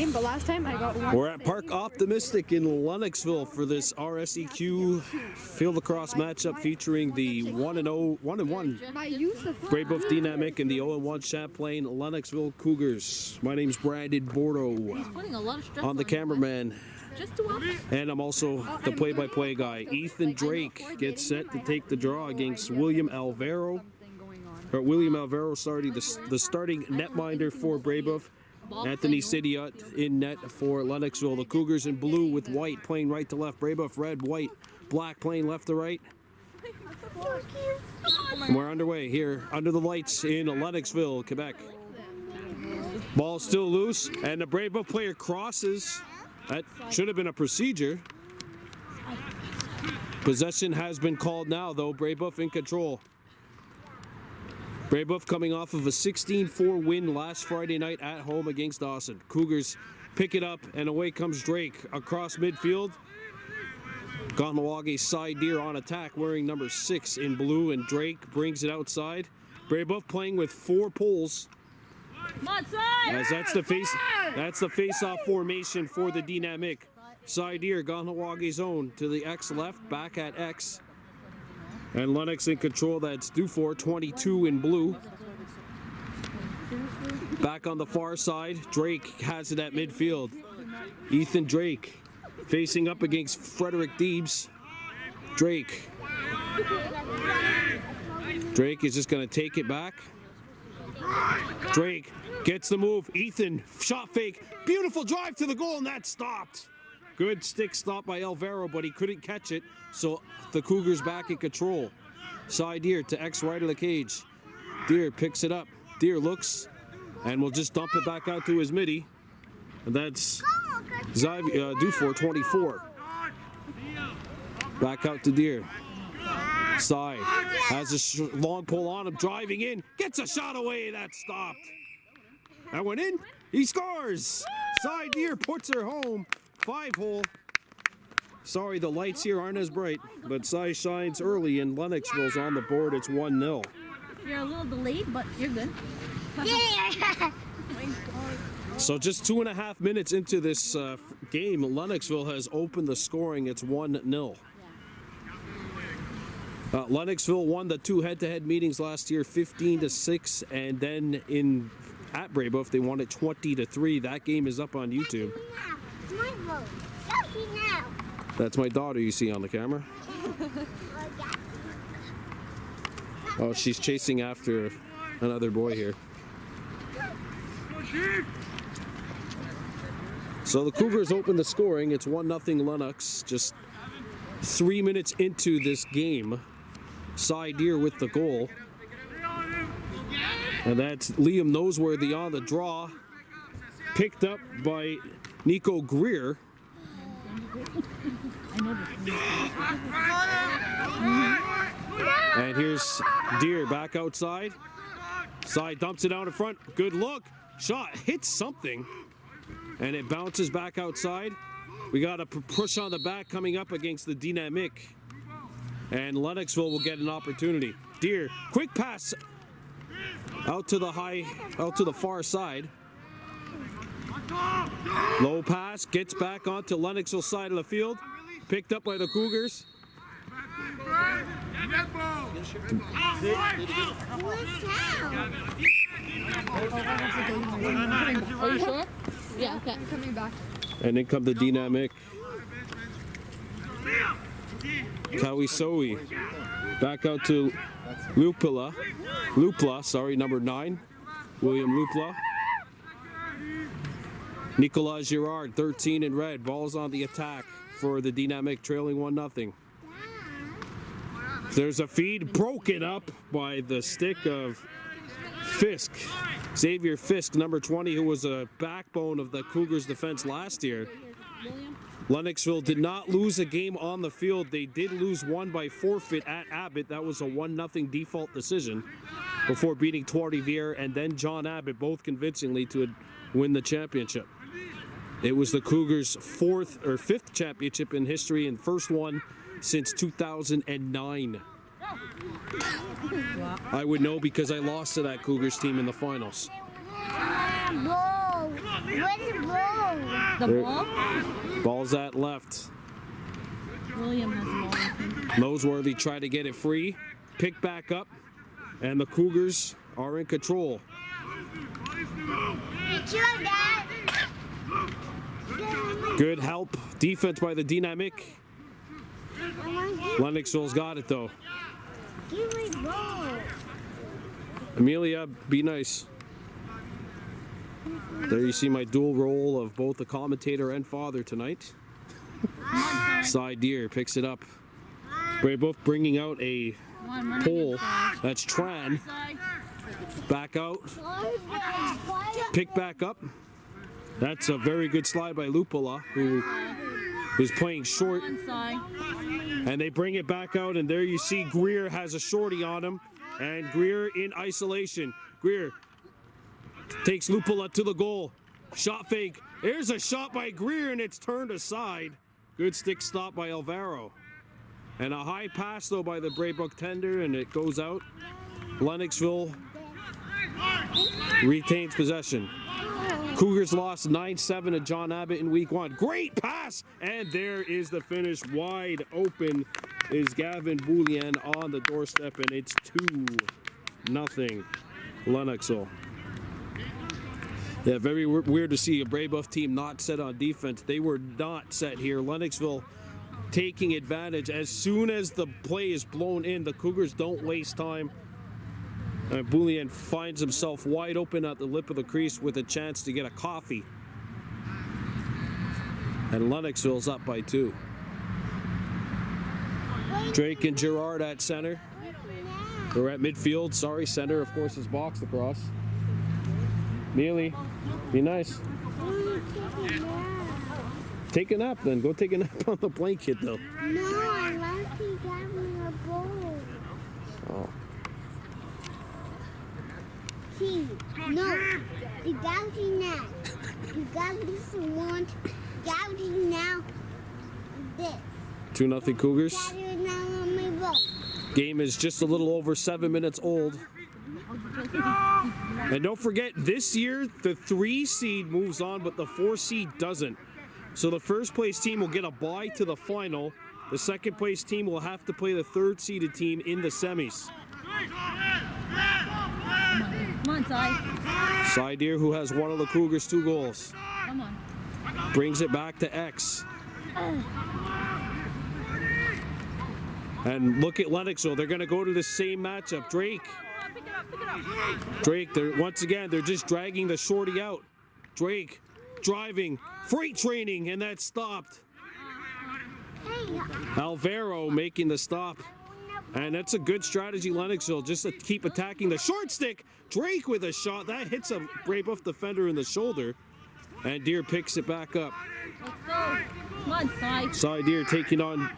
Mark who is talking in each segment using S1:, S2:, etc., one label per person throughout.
S1: game, but last time I got 1.
S2: We're at Park Optimistic in Lennoxville for this RSEQ field lacrosse matchup featuring the 1-1 Brebeuf Dynamique and the 0-1 Champlain-Lennoxville Cougars. My name's Brandon Bordeaux. I'm the cameraman. And I'm also the play-by-play guy. Ethan Drake gets set to take the draw against William Alvaro. Sorry, the starting netminder for Brebeuf. Anthony Sidiot in net for Lennoxville. The Cougars in blue with white playing right to left. Brebeuf red, white, black playing left to right. And we're underway here under the lights in Lennoxville, Quebec. Ball still loose, and the Brebeuf player crosses. That should have been a procedure. Possession has been called now, though. Brebeuf in control. Brebeuf coming off of a 16-4 win last Friday night at home against Dawson. Cougars pick it up, and away comes Drake across midfield. Kahnawake side deer on attack, wearing number 6 in blue, and Drake brings it outside. Brebeuf playing with 4 poles. As that's the face-off formation for the Dynamique. Side deer, Kahnawake zone to the X left, back at X. And Lennox in control, that's Dufour, 22 in blue. Back on the far side, Drake has it at midfield. Ethan Drake facing up against Frederick Deebs. Drake is just going to take it back. Drake gets the move. Ethan, shot fake. Beautiful drive to the goal, and that stopped. Good stick stop by Alvaro, but he couldn't catch it, so the Cougars back in control. Side Deer to X right of the cage. Deer picks it up. Deer looks and will just dump it back out to his midi. And that's Dufour, 24. Back out to Deer. Side has a long pull on him, driving in, gets a shot away, that stopped. That went in, he scores! Side Deer puts her home. 5-hole. Sorry, the lights here aren't as bright, but Cy shines early and Lennoxville's on the board. It's 1-0.
S1: You're a little delayed, but you're good.
S2: So just 2.5 minutes into this game, Lennoxville has opened the scoring. It's 1-0. Lennoxville won the 2 head-to-head meetings last year, 15-6, and then at Brebeuf they won it 20-3. That game is up on YouTube. That's my daughter you see on the camera. Oh, she's chasing after another boy here. So the Cougars open the scoring. It's 1-0 Lennox. Just 3 minutes into this game. Side Deer with the goal. And that's Liam Noseworthy on the draw. Picked up by Nico Greer. And here's Deer back outside. Side dumps it out in front. Good look. Shot hits something. And it bounces back outside. We got a push on the back coming up against the Dynamique. And Lennoxville will get an opportunity. Deer, quick pass out to the far side. Low pass, gets back onto Lennoxville side of the field. Picked up by the Cougars.
S1: Are you sure? Yeah, okay. I'm coming back.
S2: And then come the Dynamique. Kawisoe. Back out to Lupla, number 9. William Lupla. Nicolas Girard, 13 in red. Ball's on the attack for the Dynamique, trailing 1-0. There's a feed broken up by the stick of Fisk. Xavier Fisk, number 20, who was a backbone of the Cougars' defense last year. Lennoxville did not lose a game on the field. They did lose one by forfeit at Abbott. That was a 1-0 default decision before beating Trois-Rivières and then John Abbott, both convincingly, to win the championship. It was the Cougars' 5th championship in history and first one since 2009. I would know because I lost to that Cougars team in the finals.
S1: Where's the ball? The
S2: There-
S1: ball?
S2: Ball's at left.
S1: William has the ball. I think.
S2: Noseworthy tried to get it free. Pick back up. And the Cougars are in control. Good help. Defense by the Dynamique. Lennoxville's got it though.
S1: Give me ball.
S2: Amelia, be nice. There you see my dual role of both the commentator and father tonight. Side Deer picks it up. Brebeuf bringing out a pole. That's Tran. Back out. Pick back up. That's a very good slide by Lupola, who is playing short. And they bring it back out, and there you see Greer has a shorty on him. And Greer in isolation. Greer takes Lupola to the goal. Shot fake. There's a shot by Greer, and it's turned aside. Good stick stop by Alvaro. And a high pass, though, by the Brebeuf tender, and it goes out. Lennoxville retains possession. Cougars lost 9-7 to John Abbott in week 1. Great pass! And there is the finish. Wide open is Gavin Boulian on the doorstep, and it's 2-0 Lennoxville. Yeah, very weird to see a Brebeuf team not set on defense. They were not set here. Lennoxville taking advantage. As soon as the play is blown in, the Cougars don't waste time. Boulian finds himself wide open at the lip of the crease with a chance to get a coffee. And Lennoxville's up by 2. Drake and Gerard at center. Or at midfield. Sorry, center, of course, is box across. Mealy, be nice. Take a nap then. Go take a nap on the blanket though.
S1: No, I like to get me a bowl.
S2: Oh.
S1: See, no, you got me now. You got this one. Got me now. This.
S2: 2-0 Cougars.
S1: Got it now on my bowl.
S2: Game is just a little over 7 minutes old. And don't forget, this year the 3 seed moves on, but the 4 seed doesn't. So the first place team will get a bye to the final. The second place team will have to play the 3rd seeded team in the semis.
S1: Come on, Sai.
S2: Side Deer, who has one of the Cougars' 2 goals.
S1: Come on.
S2: Brings it back to X. And look at Lennoxville. They're going to go to the same matchup. Drake. Drake, once again, they're just dragging the shorty out. Drake driving, freight training, and that's stopped. Alvaro making the stop. And that's a good strategy, Lennoxville, just to keep attacking the short stick. Drake with a shot. That hits a Brebeuf defender in the shoulder. And Deer picks it back up.
S1: Let's go. Come on, Sai.
S2: Side Deer taking on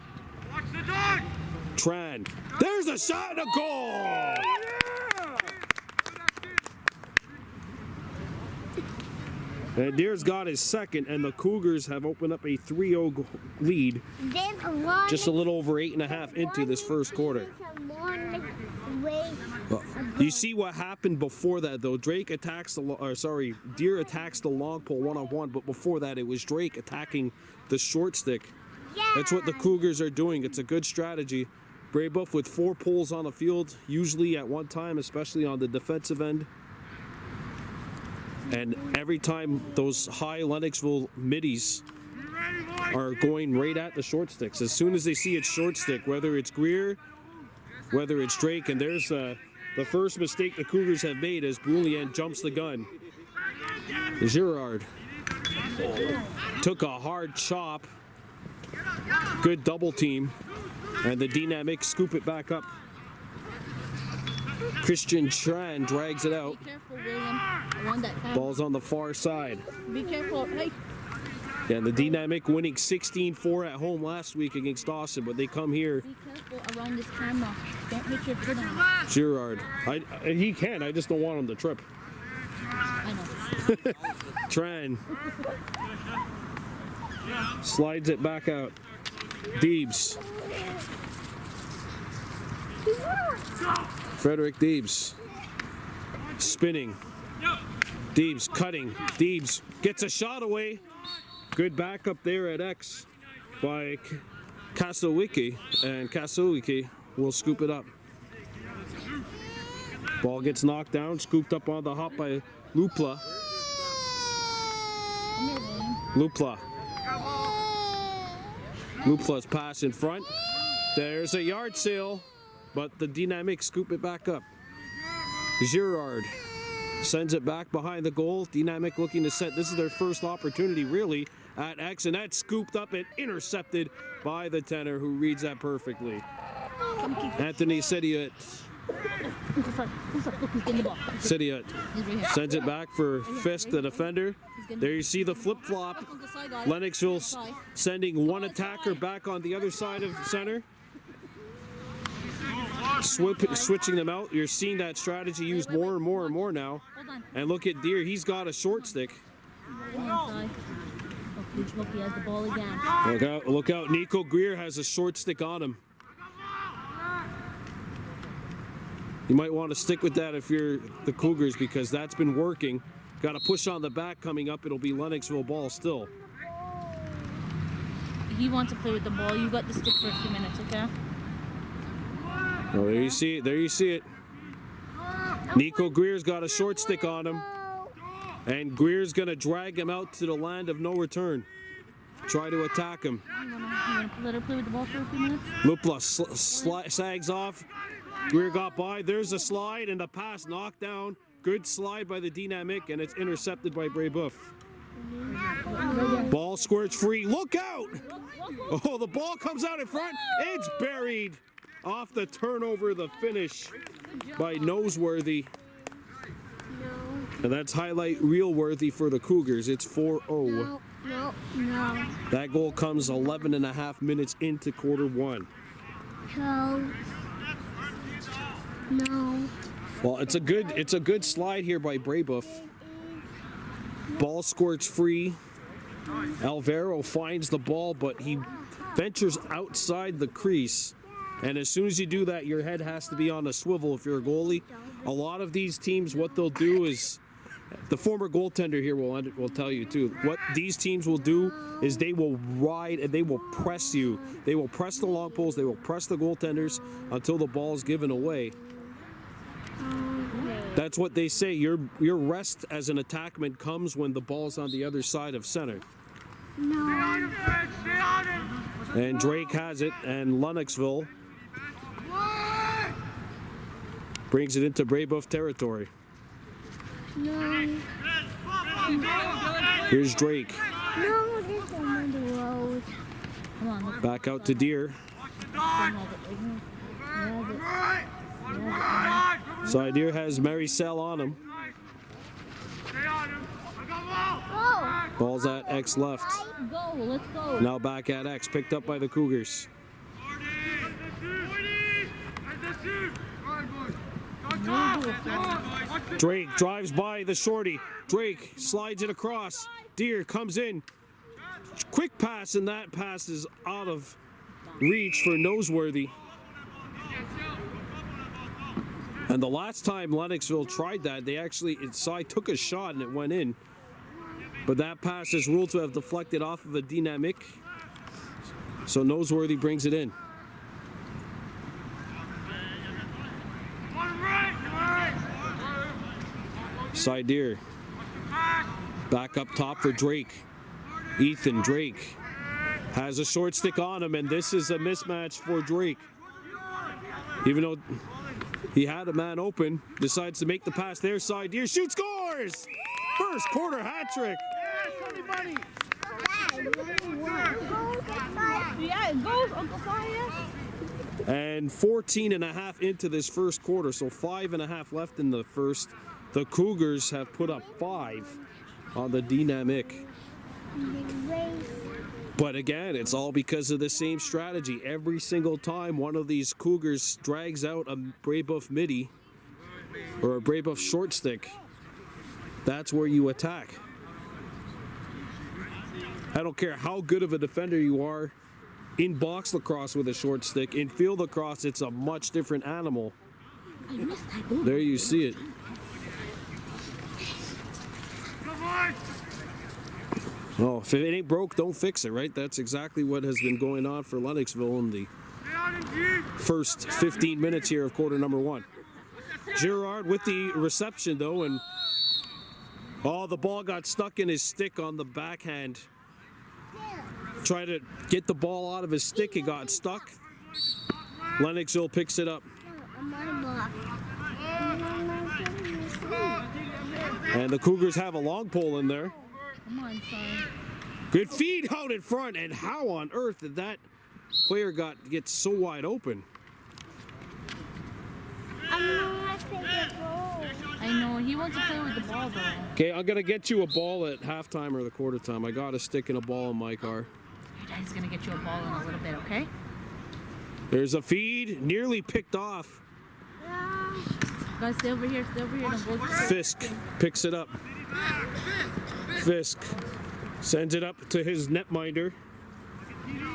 S2: Tran. There's a shot and a goal! And Deer's got his second, and the Cougars have opened up a 3-0 lead. Just a little over 8.5 into this first quarter. You see what happened before that, though. Drake attacks Deer attacks the long pole one-on-one, but before that, it was Drake attacking the short stick. That's what the Cougars are doing. It's a good strategy. Brebeuf with 4 poles on the field, usually at one time, especially on the defensive end. And every time those high Lennoxville middies are going right at the short sticks. As soon as they see it's short stick, whether it's Greer, whether it's Drake, and there's the first mistake the Cougars have made as Boulian jumps the gun. Girard took a hard chop. Good double team. And the Dynamics scoop it back up. Christian Tran drags it out.
S1: Be careful, William. Around that time.
S2: Ball's on the far side.
S1: Be careful. Hey.
S2: Yeah, and the Dynamic winning 16-4 at home last week against Dawson, but they come here.
S1: Be careful around this camera. Don't hit your foot on it.
S2: Girard. He can, I just don't want him to trip.
S1: I know.
S2: Tran. Slides it back out. Deebs. Frederick Deebs. Spinning. Deebs cutting. Deebs gets a shot away. Good backup there at X by Kasowicki, and Kasowicki will scoop it up. Ball gets knocked down, scooped up on the hop by Lupla. Lupla's pass in front. There's a yard sale, but the Dynamiques scoop it back up. Girard sends it back behind the goal. Dynamic looking to set. This is their first opportunity, really, at X, and that's scooped up and intercepted by the tenor, who reads that perfectly. Anthony Sediot sends it back for Fisk, the defender. There you see the flip-flop. Lennoxville sending one attacker back on the other side of center. Switching them out. You're seeing that strategy used more and more and more now. And look at Deer. He's got a short stick. Look out. Nico Greer has a short stick on him. You might want to stick with that if you're the Cougars, because that's been working. Got a push on the back coming up. It'll be Lennoxville ball still.
S3: He wants to play with the ball. You got the stick for a few minutes, okay?
S2: Oh, there you see it. There you see it. Nico Greer's got a short stick on him. And Greer's going to drag him out to the land of no return. Try to attack him.
S3: You want to let her play with the ball for a few minutes?
S2: Lupla sags off. Greer got by. There's a slide and the pass knocked down. Good slide by the Dynamic, and it's intercepted by Brebeuf. Ball squirts free. Look out! Oh, the ball comes out in front. It's buried off the turnover, the finish by Noseworthy. And that's highlight reel worthy for the Cougars. It's 4-0.
S1: No.
S2: That goal comes 11 and a half minutes into quarter one.
S1: No.
S2: Well, it's a good slide here by Brebeuf. Ball squirts free. Alvaro finds the ball, but he ventures outside the crease. And as soon as you do that, your head has to be on a swivel if you're a goalie. A lot of these teams, what they'll do is, the former goaltender here will tell you too, what these teams will do is they will ride and they will press you. They will press the long poles, they will press the goaltenders until the ball is given away. That's what they say. Your rest as an attackman comes when the ball's on the other side of center.
S1: No.
S2: And Drake has it, and Lennoxville brings it into Brebeuf territory.
S1: No.
S2: Here's Drake.
S1: No, this is on the road.
S3: Come on.
S2: Back out to Deer. Side Deer has Maricel on him.
S1: Go.
S2: Ball's at X left.
S3: Go, let's go.
S2: Now back at X, picked up by the Cougars. Drake drives by the shorty. Drake slides it across. Deer comes in. Quick pass, and that pass is out of reach for Noseworthy. And the last time Lennoxville tried that, they actually took a shot and it went in. But that pass is ruled to have deflected off of a Dynamic. So Noseworthy brings it in. Side Deer. Back up top for Drake. Ethan Drake has a short stick on him, and this is a mismatch for Drake. Even though he had a man open, decides to make the pass there. Side Deer shoots, scores! First quarter hat trick.
S3: Yeah, it goes, Uncle Fire.
S2: And 14 and a half into this first quarter, so 5.5 left in the first. The Cougars have put up 5 on the Dynamic. But again, it's all because of the same strategy. Every single time one of these Cougars drags out a Brebeuf midi or a Brebeuf short stick, that's where you attack. I don't care how good of a defender you are in box lacrosse with a short stick. In field lacrosse, it's a much different animal. There you see it. Oh, if it ain't broke, don't fix it, right? That's exactly what has been going on for Lennoxville in the first 15 minutes here of quarter number 1. Girard with the reception, though, and the ball got stuck in his stick on the backhand. Tried to get the ball out of his stick, it got stuck. Lennoxville picks it up. And the Cougars have a long pole in there.
S3: Come on, son.
S2: Good feed out in front, and how on earth did that player get so wide open?
S3: I know, he wants to play with the ball, though.
S2: Okay, I'm going to get you a ball at halftime or the quarter time. I got a stick and a ball in my car.
S3: Your daddy's going to get you a ball in a little bit, okay?
S2: There's a feed, nearly picked off.
S3: Guys, stay over here, Don't go
S2: Fisk picks it up. Fisk sends it up to his netminder,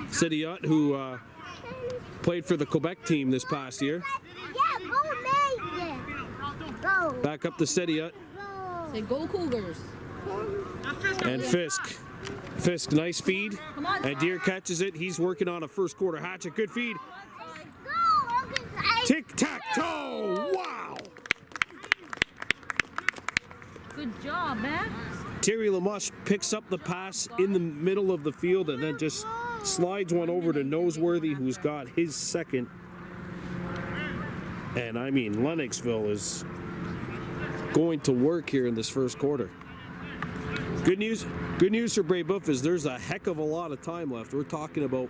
S2: Sidiot, who played for the Quebec team this past year. Back up to Sidiot.
S3: Say, go Cougars.
S2: And Fisk. Fisk, nice feed. And Deere catches it. He's working on a first quarter hatchet. Good feed. Tic-tac-toe! Wow!
S3: Good job, man.
S2: Terry Lamush picks up the pass in the middle of the field and then just slides one over to Noseworthy, who's got his second. And I mean, Lennoxville is going to work here in this first quarter. Good news for Brebeuf is there's a heck of a lot of time left. We're talking about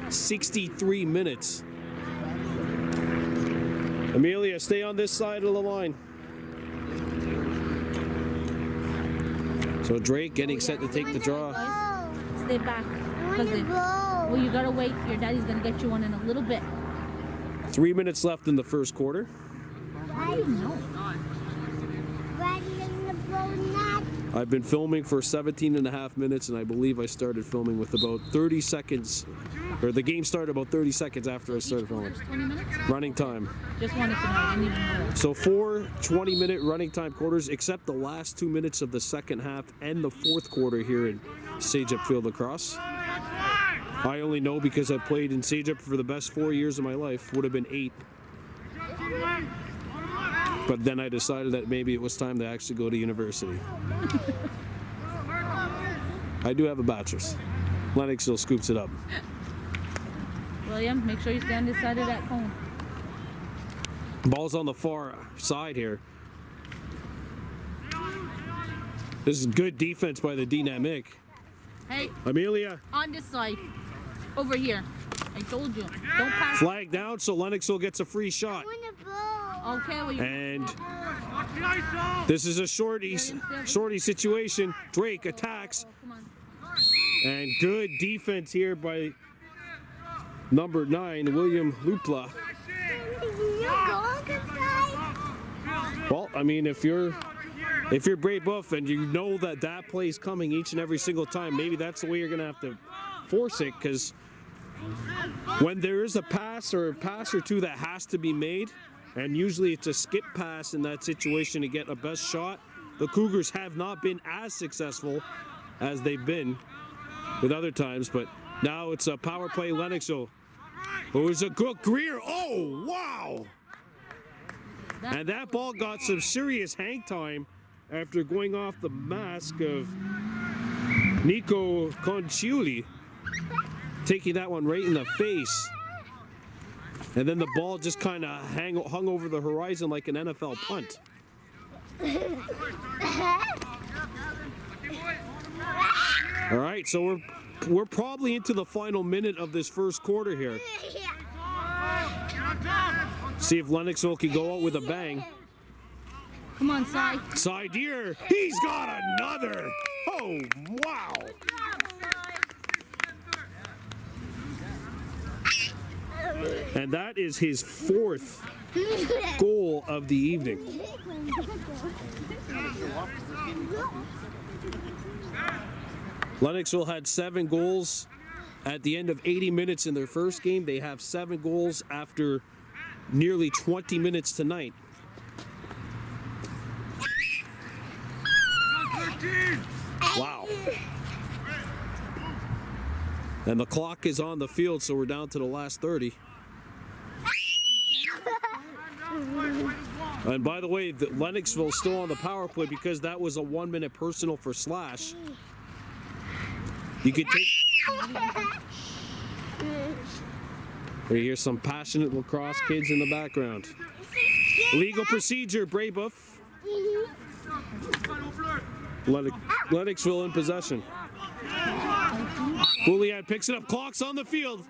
S2: 63 minutes. Amelia, stay on this side of the line. So Drake getting set to take the draw.
S3: Stay back. Well, you gotta wait. Your daddy's gonna get you one in a little bit.
S2: 3 minutes left in the first quarter.
S3: I don't know.
S2: I've been filming for 17 and a half minutes, and I believe I started filming with about 30 seconds, or the game started about 30 seconds after I started filming.
S3: 20 minutes?
S2: Running time.
S3: Just wanted to know. I didn't even know.
S2: So 4 20-minute running time quarters, except the last 2 minutes of the second half and the fourth quarter here in CEGEP Field Lacrosse. I only know because I played in CEGEP for the best 4 years of my life. Would have been 8. But then I decided that maybe it was time to actually go to university. I do have a bachelor's. Lennoxville scoops it up.
S3: William, make sure you stand this side of that cone.
S2: Ball's on the far side here. This is good defense by the Dynamiques.
S3: Hey,
S2: Amelia.
S3: on this side. Over here. I told you. Don't pass.
S2: Flag down, so Lennoxville gets a free shot.
S3: Okay, well,
S2: And this is a shorty situation. Drake attacks.
S3: Come on.
S2: And good defense here by number 9, William Lupla. Well, I mean, if you're Brebeuf and you know that play's coming each and every single time, maybe that's the way you're going to have to force it, because when there is a pass or two that has to be made, and usually it's a skip pass in that situation to get a best shot, the Cougars have not been as successful as they've been with other times, but now it's a power play Lennoxville. It was a good Greer. Oh, wow! And that ball got some serious hang time after going off the mask of Nico Conciuli, taking that one right in the face. And then the ball just kind of hung over the horizon like an NFL punt. All right, so we're probably into the final minute of this first quarter here. See if Lennoxville can go out with a bang.
S3: Come on, side.
S2: Side here, he's got another. Oh, wow. And that is his 4th goal of the evening. Lennoxville had 7 goals at the end of 80 minutes in their first game. They have 7 goals after nearly 20 minutes tonight. Wow. And the clock is on the field, so we're down to the last 30. And by the way, Lennoxville's still on the power play because that was a 1-minute personal for Slash. You could take... We hear some passionate lacrosse kids in the background. Legal procedure, Brebeuf. Lennoxville in possession. Boulian picks it up, clock's on the field.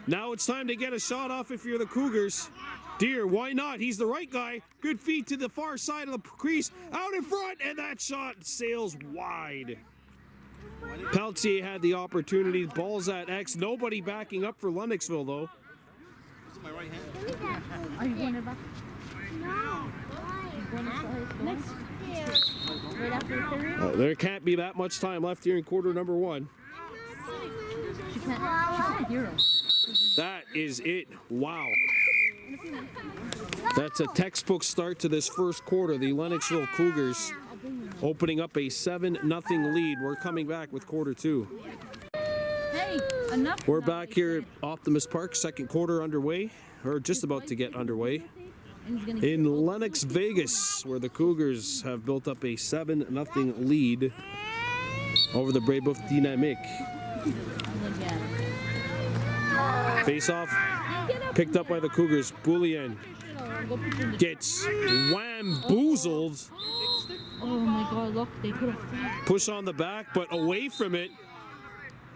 S2: Now it's time to get a shot off if you're the Cougars. Deer, why not? He's the right guy. Good feed to the far side of the crease. Out in front, and that shot sails wide. Peltier had the opportunity. Ball's at X. Nobody backing up for Lennoxville, though.
S3: Are you going to back?
S1: No.
S3: Next. Right after the third?
S2: There can't be that much time left here in quarter number 1.
S3: She can't hear us.
S2: That is it. Wow. That's a textbook start to this first quarter. The Lennoxville Cougars opening up a 7-0 lead. We're coming back with quarter 2.
S3: Hey, enough.
S2: We're back here at Optimus Park, second quarter underway, or just about to get underway. In Lenox, Vegas, where the Cougars have built up a 7-0 lead over the Brebeuf Dynamiques. Face-off picked up by the Cougars. Boulian gets whamboozled.
S3: Oh my God, look, they could have...
S2: Push on the back, but away from it.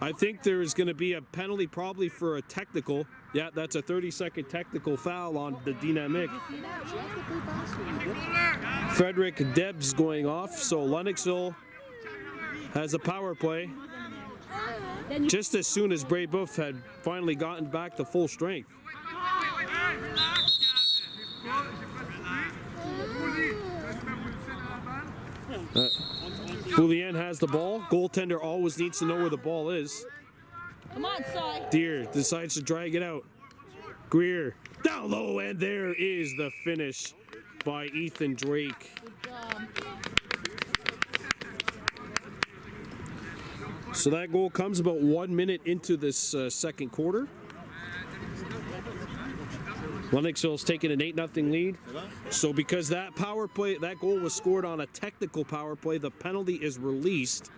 S2: I think there is going to be a penalty probably for a technical. Yeah, that's a 30-second technical foul on the Dynamiques. Frederick Debs going off, so Lennoxville has a power play. Just as soon as Brebeuf had finally gotten back to full strength. Boulian has the ball. Goaltender always needs to know where the ball is.
S3: Come on, Cy.
S2: Deer decides to drag it out. Greer down low, and there is the finish by Ethan Drake.
S3: Good job.
S2: So that goal comes about 1 minute into this second quarter. Lennoxville's taking an 8-0 lead. So because that power play, that goal was scored on a technical power play, the penalty is released.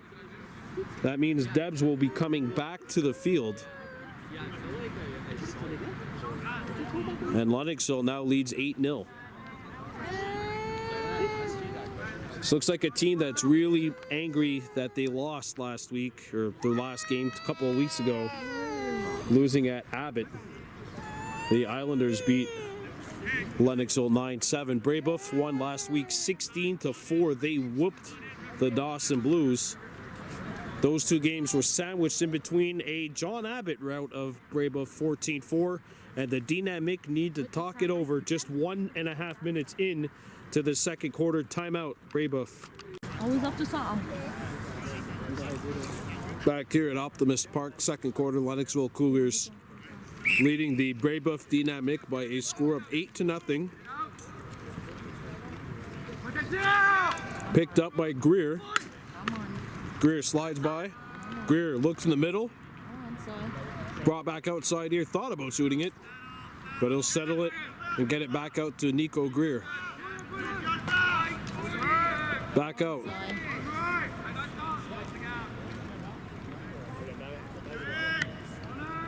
S2: That means Debs will be coming back to the field. And Lennoxville now leads 8-0. This looks like a team that's really angry that they lost last week, or their last game a couple of weeks ago, losing at Abbott. The Islanders beat Lennoxville 9-7. Brebeuf won last week 16-4. They whooped the Dawson Blues. Those two games were sandwiched in between a John Abbott rout of Brebeuf 14-4, and the Dynamiques need to talk it over just 1.5 minutes in to the second quarter. Timeout, Brebeuf.
S3: Always up to something.
S2: Back here at Optimus Park, second quarter, Lennoxville Cougars leading the Brebeuf Dynamiques by a score of 8-0. Picked up by Greer. Greer slides by. Greer looks in the middle. Brought back outside here. Thought about shooting it, but he'll settle it and get it back out to Nico Greer. Back out.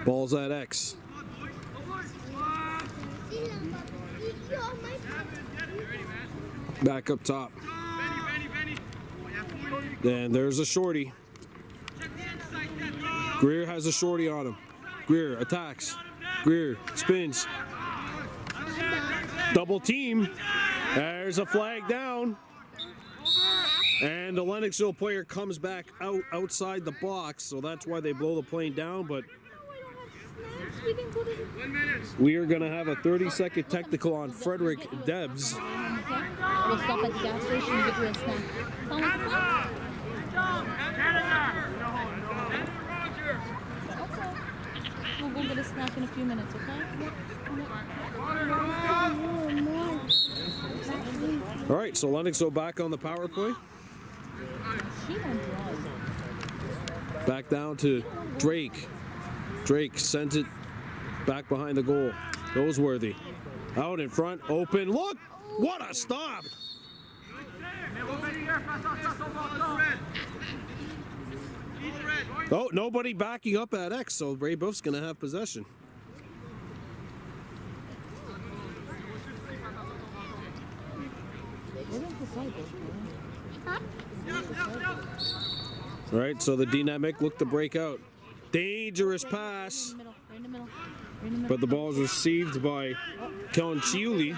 S2: Ball's at X. Back up top. And there's a shorty. Greer has a shorty on him. Greer attacks. Greer spins. Double team. There's a flag down. And the Lennoxville player comes back outside the box, so that's why they blow the plane down. But we are going to have a 30-second technical on Frederick Debs.
S3: We'll stop at the gas station and get you a snack. We'll go get a snack in a few minutes, okay?
S2: All right, so Lennoxville back on the power play. Back down to Drake. Drake sends it back behind the goal. Noseworthy. Out in front, open, look! What a stop! Oh, nobody backing up at X, so Brebeuf's going to have possession. All right, so the Dynamiques look to break out. Dangerous pass. But the ball is received by Chiuli.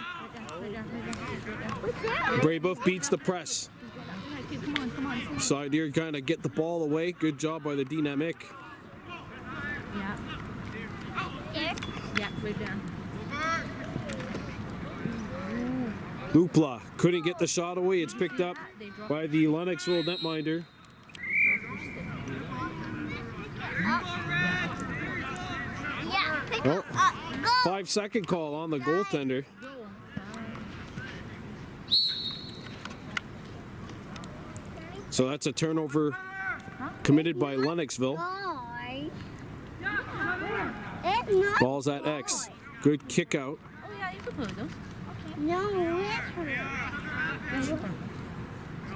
S2: Brebeuf beats the press. Side here, kind of get the ball away. Good job by the Dynamiques.
S3: Yeah. Yeah, right there.
S2: Lupla couldn't get the shot away. It's picked up by the Lennoxville netminder. Oh, 5-second call on the goaltender. So that's a turnover committed by Lennoxville. Ball's at X. Good kick out.
S3: Oh yeah, you can play with those.
S1: No,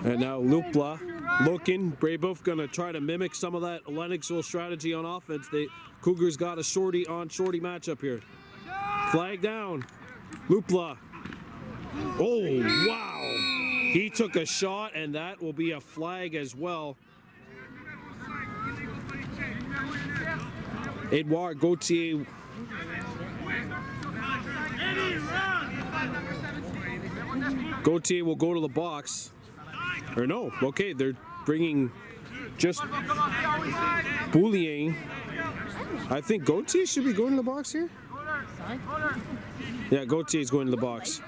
S2: And now Lupla looking. Brebeuf gonna try to mimic some of that Lennoxville strategy on offense. The Cougars got a shorty on shorty matchup here. Flag down. Lupla. Oh, wow. He took a shot, and that will be a flag as well. Edouard Gauthier. Gauthier will go to the box. Or no, okay, they're bringing just Boulier. I think Gauthier should be going to the box here. Yeah, Gautier's going to the box.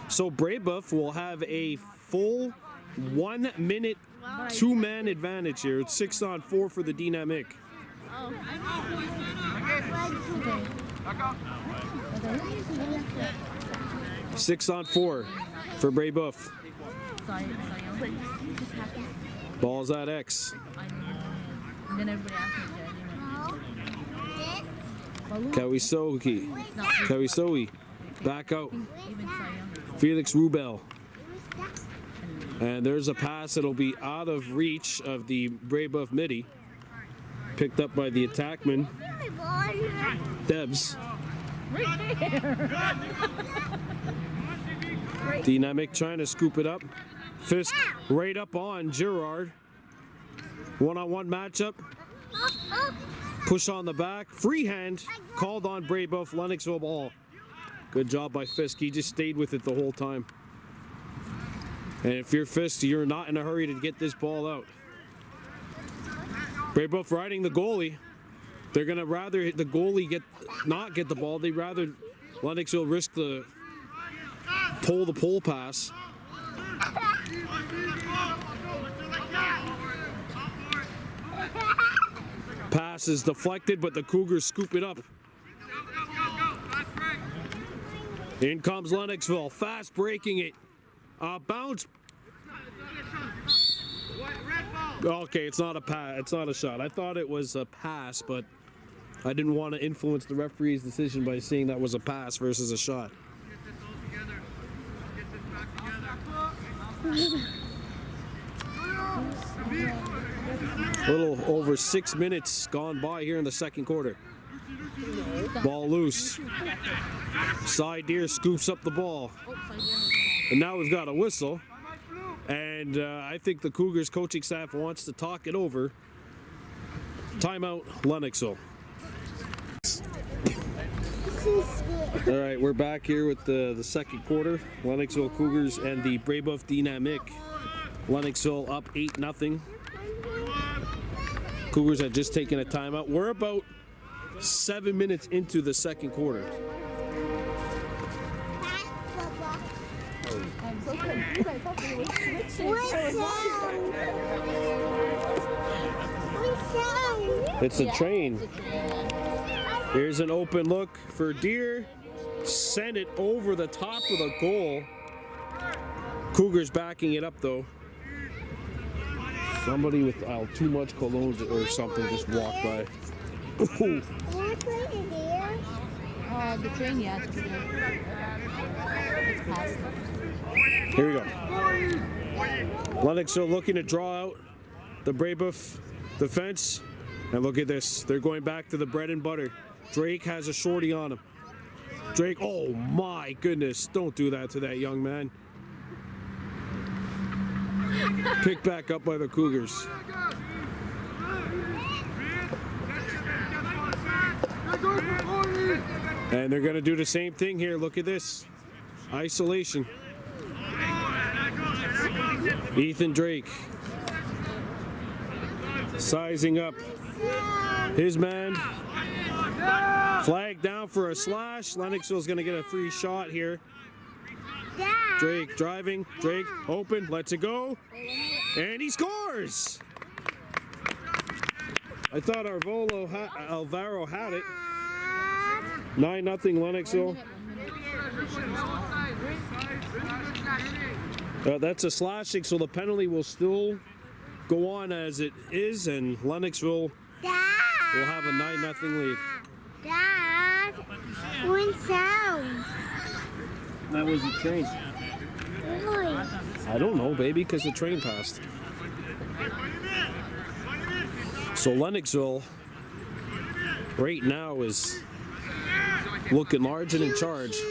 S2: So Brebeuf will have a full 1 minute, 2-man advantage here. It's 6-on-4 for the Dynamiques. 6-on-4 for Brebeuf. Ball's at X. Kawisowi. Back out. Felix Rubel. And there's a pass that'll be out of reach of the Brebeuf midi. Picked up by the attackman, Debs. Dynamique trying to scoop it up. Fisk right up on Girard. One-on-one matchup. Push on the back. Freehand called on Brebeuf. Lennoxville ball. Good job by Fisk. He just stayed with it the whole time. And if you're Fisk, you're not in a hurry to get this ball out. Brebeuf riding the goalie. They're going to rather the goalie not get the ball. They'd rather Lennoxville risk the pole pass. Pass is deflected, but the Cougars scoop it up. In comes Lennoxville, fast breaking it. Bounce. Okay, it's not a pass. It's not a shot. I thought it was a pass, but I didn't want to influence the referee's decision by saying that was a pass versus a shot. A little over 6 minutes gone by here in the second quarter. Ball loose. Side deer scoops up the ball. And now we've got a whistle. And I think the Cougars coaching staff wants to talk it over. Timeout, Lennoxville. All right, we're back here with the second quarter. Lennoxville Cougars and the Brebeuf Dynamiques. Lennoxville up 8-0. Cougars had just taken a timeout. We're about 7 minutes into the second quarter. It's a train. Here's an open look for Deer. Send it over the top of the goal. Cougars backing it up though. Somebody with too much cologne or something just walked by. Ooh.
S3: The train, yeah. It's past.
S2: Here we go. Lennoxville looking to draw out the Brebeuf defense. And look at this. They're going back to the bread and butter. Drake has a shorty on him. Drake, oh my goodness. Don't do that to that young man. Picked back up by the Cougars. And they're going to do the same thing here. Look at this. Isolation. Ethan Drake. Sizing up his man. Flag down for a slash. Lennoxville's going to get a free shot here. Drake driving. Drake open. Lets it go. And he scores. I thought Alvaro had it. 9-0 Lennoxville. That's a slashing, so the penalty will still go on as it is, and Lennoxville will have a 9-0 lead.
S1: Dad, what sound?
S2: That was a train.
S1: Really?
S2: I don't know, baby, because the train passed. So Lennoxville right now is looking large and in charge.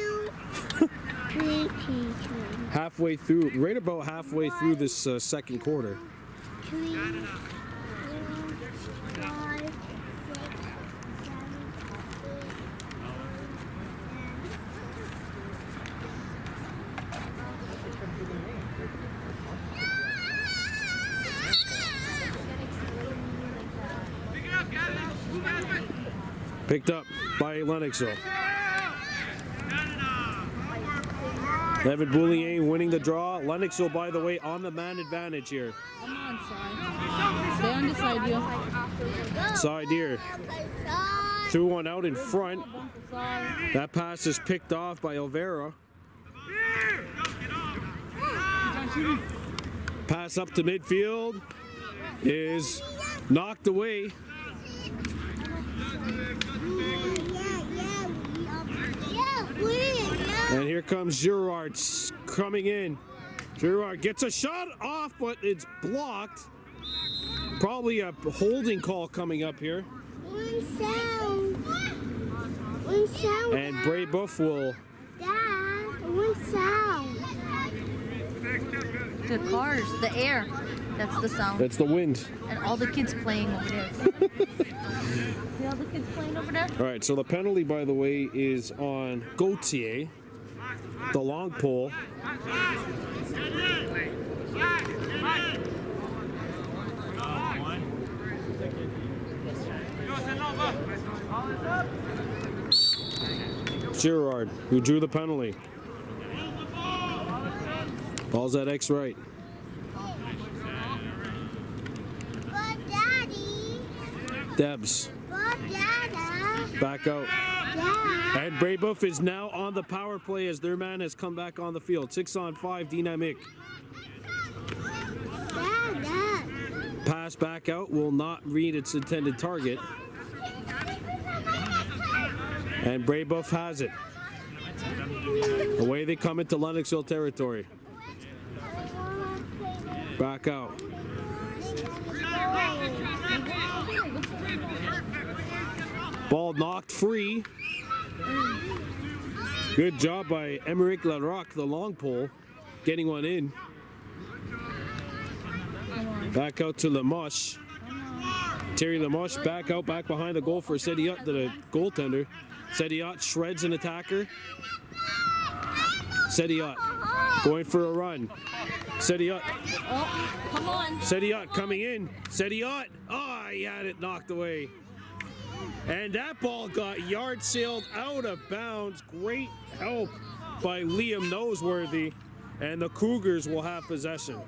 S2: Halfway through, right about halfway through this second quarter.
S1: 3, 4, 5, 6, 7, 8.
S2: Picked up by Lennoxville. Evan Boulier winning the draw. Lennoxville, by the way, on the man advantage here.
S3: Come on, side. Stay on the side, you.
S2: Side here. Threw one out in front. That pass is picked off by Olvera. Pass up to midfield is knocked away. And here comes Girard coming in. Girard gets a shot off, but it's blocked. Probably a holding call coming up here.
S1: One sound.
S2: And Brebeuf will.
S1: Dad, one sound.
S3: The cars, the air. That's the sound.
S2: That's the wind.
S3: And all the kids playing over there. See all the kids playing over there?
S2: All right, so the penalty, by the way, is on Gauthier, the long pole. Girard, who drew the penalty. Ball's at X right.
S1: But Daddy.
S2: Debs.
S1: But Dada.
S2: Back out.
S1: Dad.
S2: And Brebeuf is now on the power play as their man has come back on the field. 6-on-5 Dynamiques.
S1: Dada.
S2: Pass back out will not read its intended target. And Brebeuf has it. Away they come into Lennoxville territory. Back out. Ball knocked free. Good job by Emeric Larocque, the long pole, getting one in. Back out to Lamoche. Terry Lamoche back out, back behind the goal for Sediot, the goaltender. Sediot shreds an attacker. Sediot going for a run. Sediot.
S3: Oh, come on.
S2: Sediot coming in. Sediot. Oh, he had it knocked away. And that ball got yard sailed out of bounds. Great help by Liam Noseworthy. And the Cougars will have possession.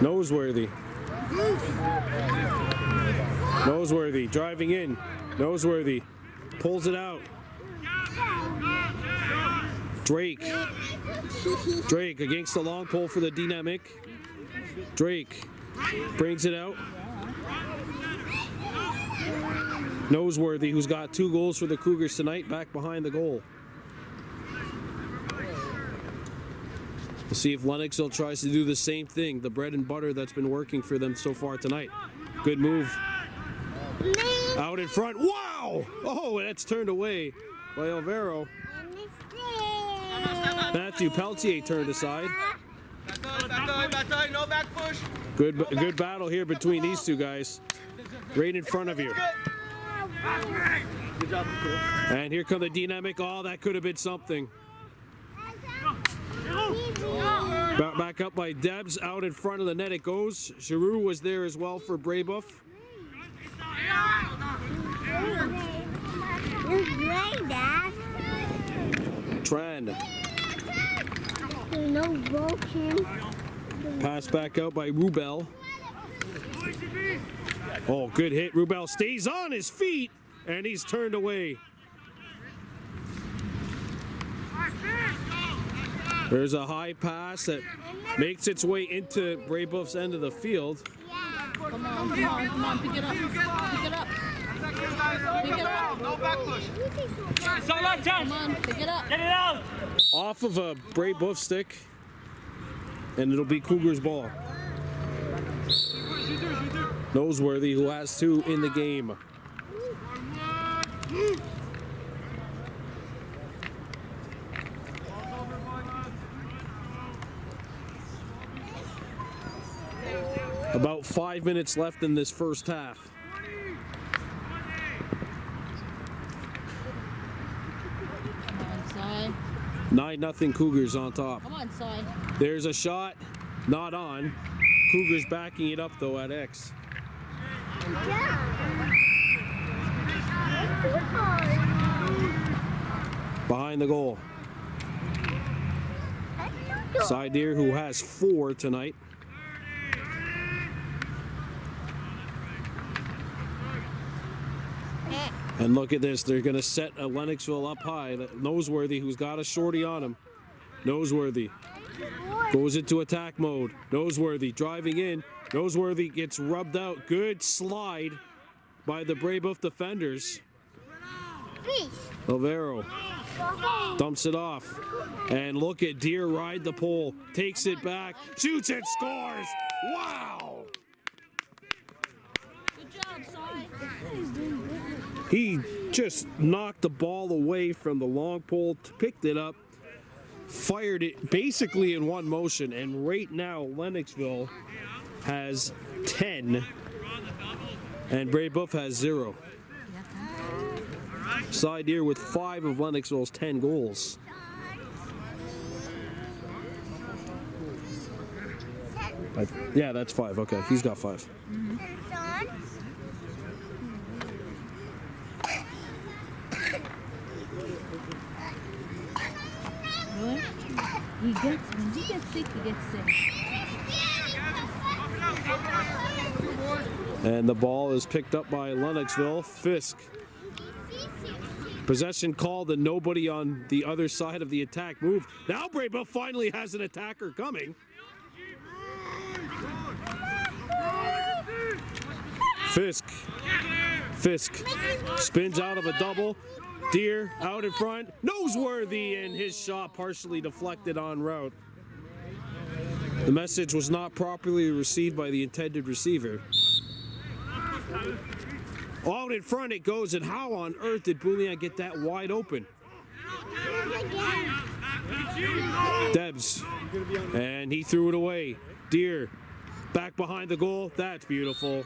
S2: Noseworthy. Noseworthy driving in. Noseworthy pulls it out. Drake. Drake against the long pole for the Dynamic. Drake brings it out. Noseworthy, who's got 2 goals for the Cougars tonight, back behind the goal. We'll see if Lennoxville tries to do the same thing, the bread and butter that's been working for them so far tonight. Good move. Out in front. Wow! Oh, that's turned away by Alvaro. Matthew Peltier turned aside.
S4: No back push.
S2: Good battle here between these two guys. Right in front of you. And here come the Dynamic. Oh, that could have been something. Back up by Debs, out in front of the net it goes. Giroux was there as well for Brebeuf. Tran. Pass back out by Rubel. Oh, good hit. Rubel stays on his feet, and he's turned away. There's a high pass that makes its way into Brebeuf's end of the field.
S3: Come on, pick it up. Pick it up. Pick it up.
S4: No back push.
S3: Come on, pick it up.
S4: Get it out.
S2: Off of a Brebeuf stick, and it'll be Cougars ball. Noseworthy, who has 2 in the game. About 5 minutes left in this first half.
S3: Come on, Cy.
S2: 9-0 Cougars on top.
S3: Come on, Cy.
S2: There's a shot, not on. Cougars backing it up though at X. Behind the goal. Sideer, who has 4 tonight. And look at this, they're going to set a Lennoxville up high. Noseworthy, who's got a shorty on him. Noseworthy goes into attack mode. Noseworthy driving in. Noseworthy gets rubbed out. Good slide by the Brebeuf defenders. Alvaro dumps it off. And look at Deer ride the pole. Takes it back. Shoots and scores. Wow!
S3: Good job, Cy.
S2: He just knocked the ball away from the long pole, picked it up, fired it basically in one motion, and right now Lennoxville has 10 and Brebeuf has 0. Sideer with 5 of Lennoxville's 10 goals. Yeah, that's 5. Okay, he's got 5.
S3: When he gets sick, he gets sick.
S2: And the ball is picked up by Lennoxville. Fisk. Possession called and nobody on the other side of the attack moved. Now Brebeuf finally has an attacker coming. Fisk spins out of a double. Deer out in front. Noseworthy, and his shot partially deflected en route. The message was not properly received by the intended receiver. Out in front it goes, and how on earth did Bouillon get that wide open? Debs, and he threw it away. Deer back behind the goal. That's beautiful.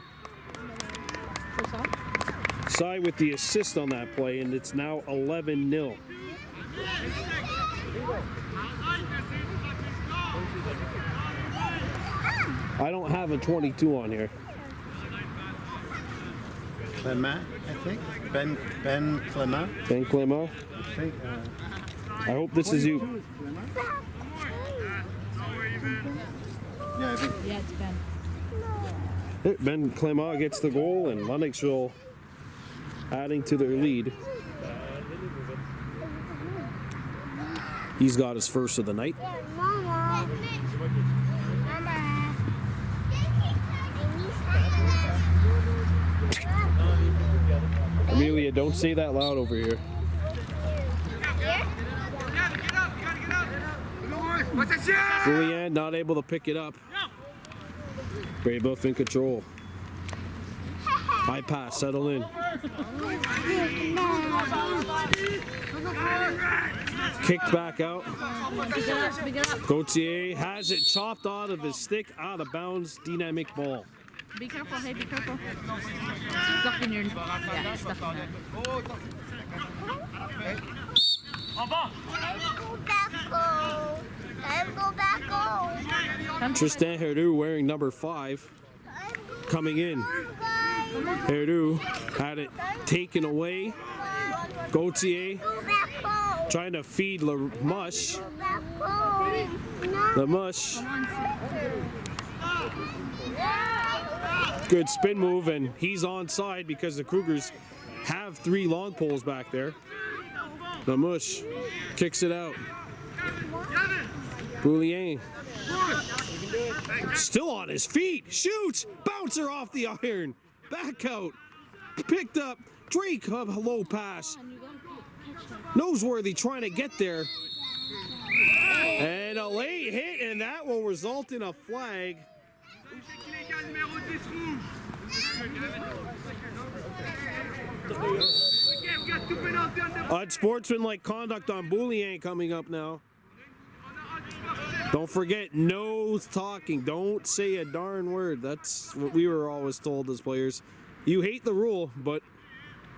S2: Cy with the assist on that play, and it's now 11-0. I don't have a 22 on here.
S5: Clement, I think. Ben Clement.
S2: Ben Clement.
S5: I think.
S2: I hope this is you.
S5: Yeah, I think.
S3: Yeah, it's Ben.
S2: Ben Clement gets the goal, and Lennoxville adding to their lead. He's got his first of the night.
S1: Mama.
S2: Amelia, don't say that loud over here. Julianne not able to pick it up. Brebeuf in control. High pass, settle in. Kicked back out. Gauthier has it chopped out of his stick, out of bounds. Dynamic ball.
S3: Be careful, hey, be careful. Stuck in your, yeah, stuck in there.
S2: Tristan Herdu wearing number 5. Coming in. Herdu had it taken away. Gauthier trying to feed LaMush. LaMush. Good spin move, and he's onside because the Cougars have 3 long poles back there. LaMush kicks it out. Boulien still on his feet. Shoots. Bouncer off the iron. Back out. Picked up. Drake, a low pass. Noseworthy trying to get there. And a late hit, and that will result in a flag. Unsportsmanlike conduct on Boulien coming up now. Don't forget, no talking. Don't say a darn word. That's what we were always told as players. You hate the rule, but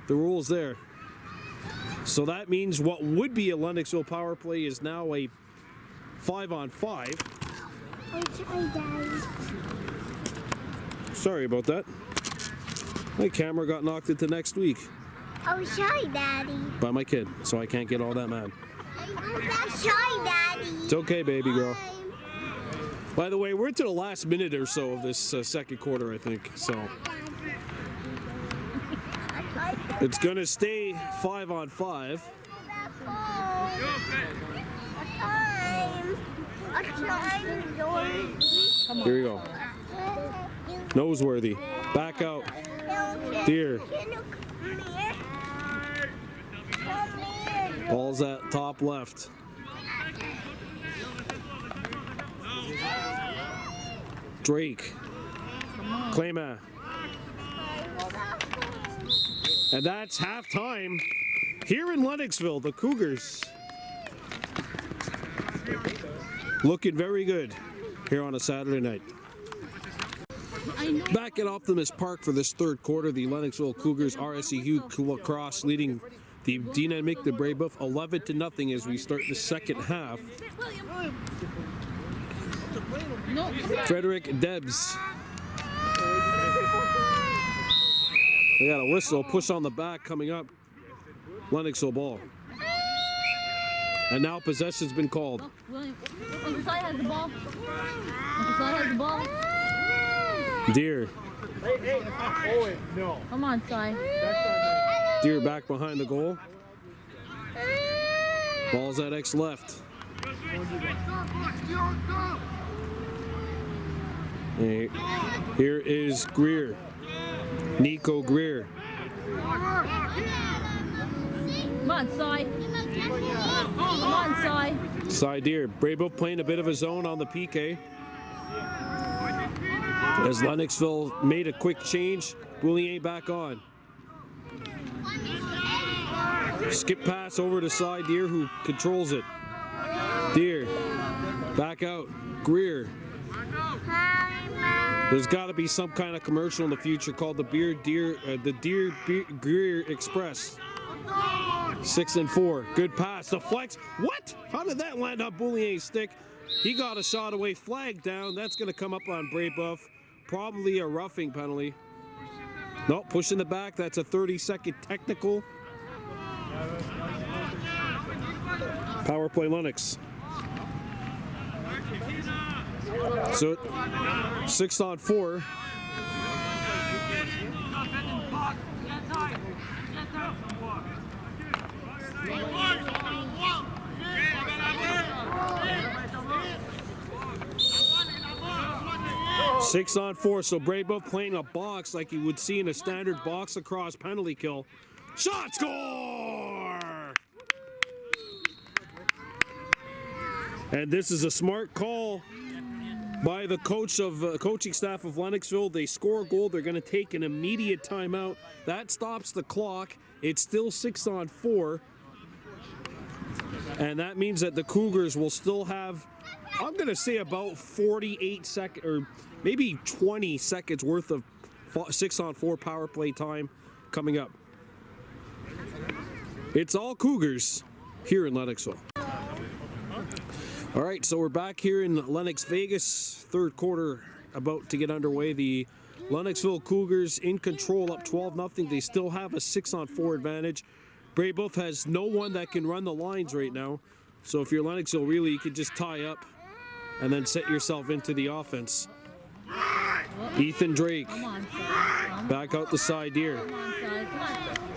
S2: the rule's there. So that means what would be a Lennoxville power play is now a 5-on-5. Sorry about that. My camera got knocked into next week.
S1: Oh, sorry, Daddy.
S2: By my kid, so I can't get all that mad.
S1: Sorry, Daddy.
S2: It's okay, baby girl. By the way, we're into the last minute or so of this second quarter, I think. So it's gonna stay 5-on-5. Here we go. Noseworthy. Back out. Deer. Ball's at top left. Drake. Clayman. And that's halftime here in Lennoxville. The Cougars looking very good here on a Saturday night. Back at Optimist Park for this third quarter, the Lennoxville Cougars RSEQ Lacrosse leading the Dynamiques de Brebeuf 11-0 as we start the second half. Frederick Debs. They got a whistle, push on the back coming up. Lennoxville ball. And now possession's been called.
S3: The side has the ball. The side has the ball.
S2: Deer.
S3: Come on, Sai.
S2: Deer back behind the goal. Ball's at X left. Hey, here is Greer. Nico Greer.
S3: Come on, Sai. Come on, Sai.
S2: Sai Deer. Brebeuf playing a bit of a zone on the PK. As Lennoxville made a quick change, Boulien back on. Skip pass over to Sai Deer, who controls it. Deer, back out. Greer. There's got to be some kind of commercial in the future called the Deer Greer Express. 6-4. Good pass. The flex. What? How did that land on Boulien's stick? He got a shot away. Flag down. That's going to come up on Brebeuf. Probably a roughing penalty. No, push in the back. That's a 30-second technical. Power play Lennox. So 6-on-4. 6-on-4, so Brebeuf playing a box like you would see in a standard box lacrosse penalty kill. Shot score! And this is a smart call by the coaching staff of Lennoxville. They score a goal. They're going to take an immediate timeout. That stops the clock. It's still 6-on-4. And that means that the Cougars will still have, I'm going to say, about 48 seconds or maybe 20 seconds worth of 6-on-4 power play time coming up. It's all Cougars here in Lennoxville. All right, so we're back here in Lennox, Vegas. Third quarter about to get underway. The Lennoxville Cougars in control, up 12-0. They still have a 6-on-4 advantage. Brebeuf has no one that can run the lines right now. So if you're Lennoxville, really, you could just tie up and then set yourself into the offense. Ethan Drake back out the side.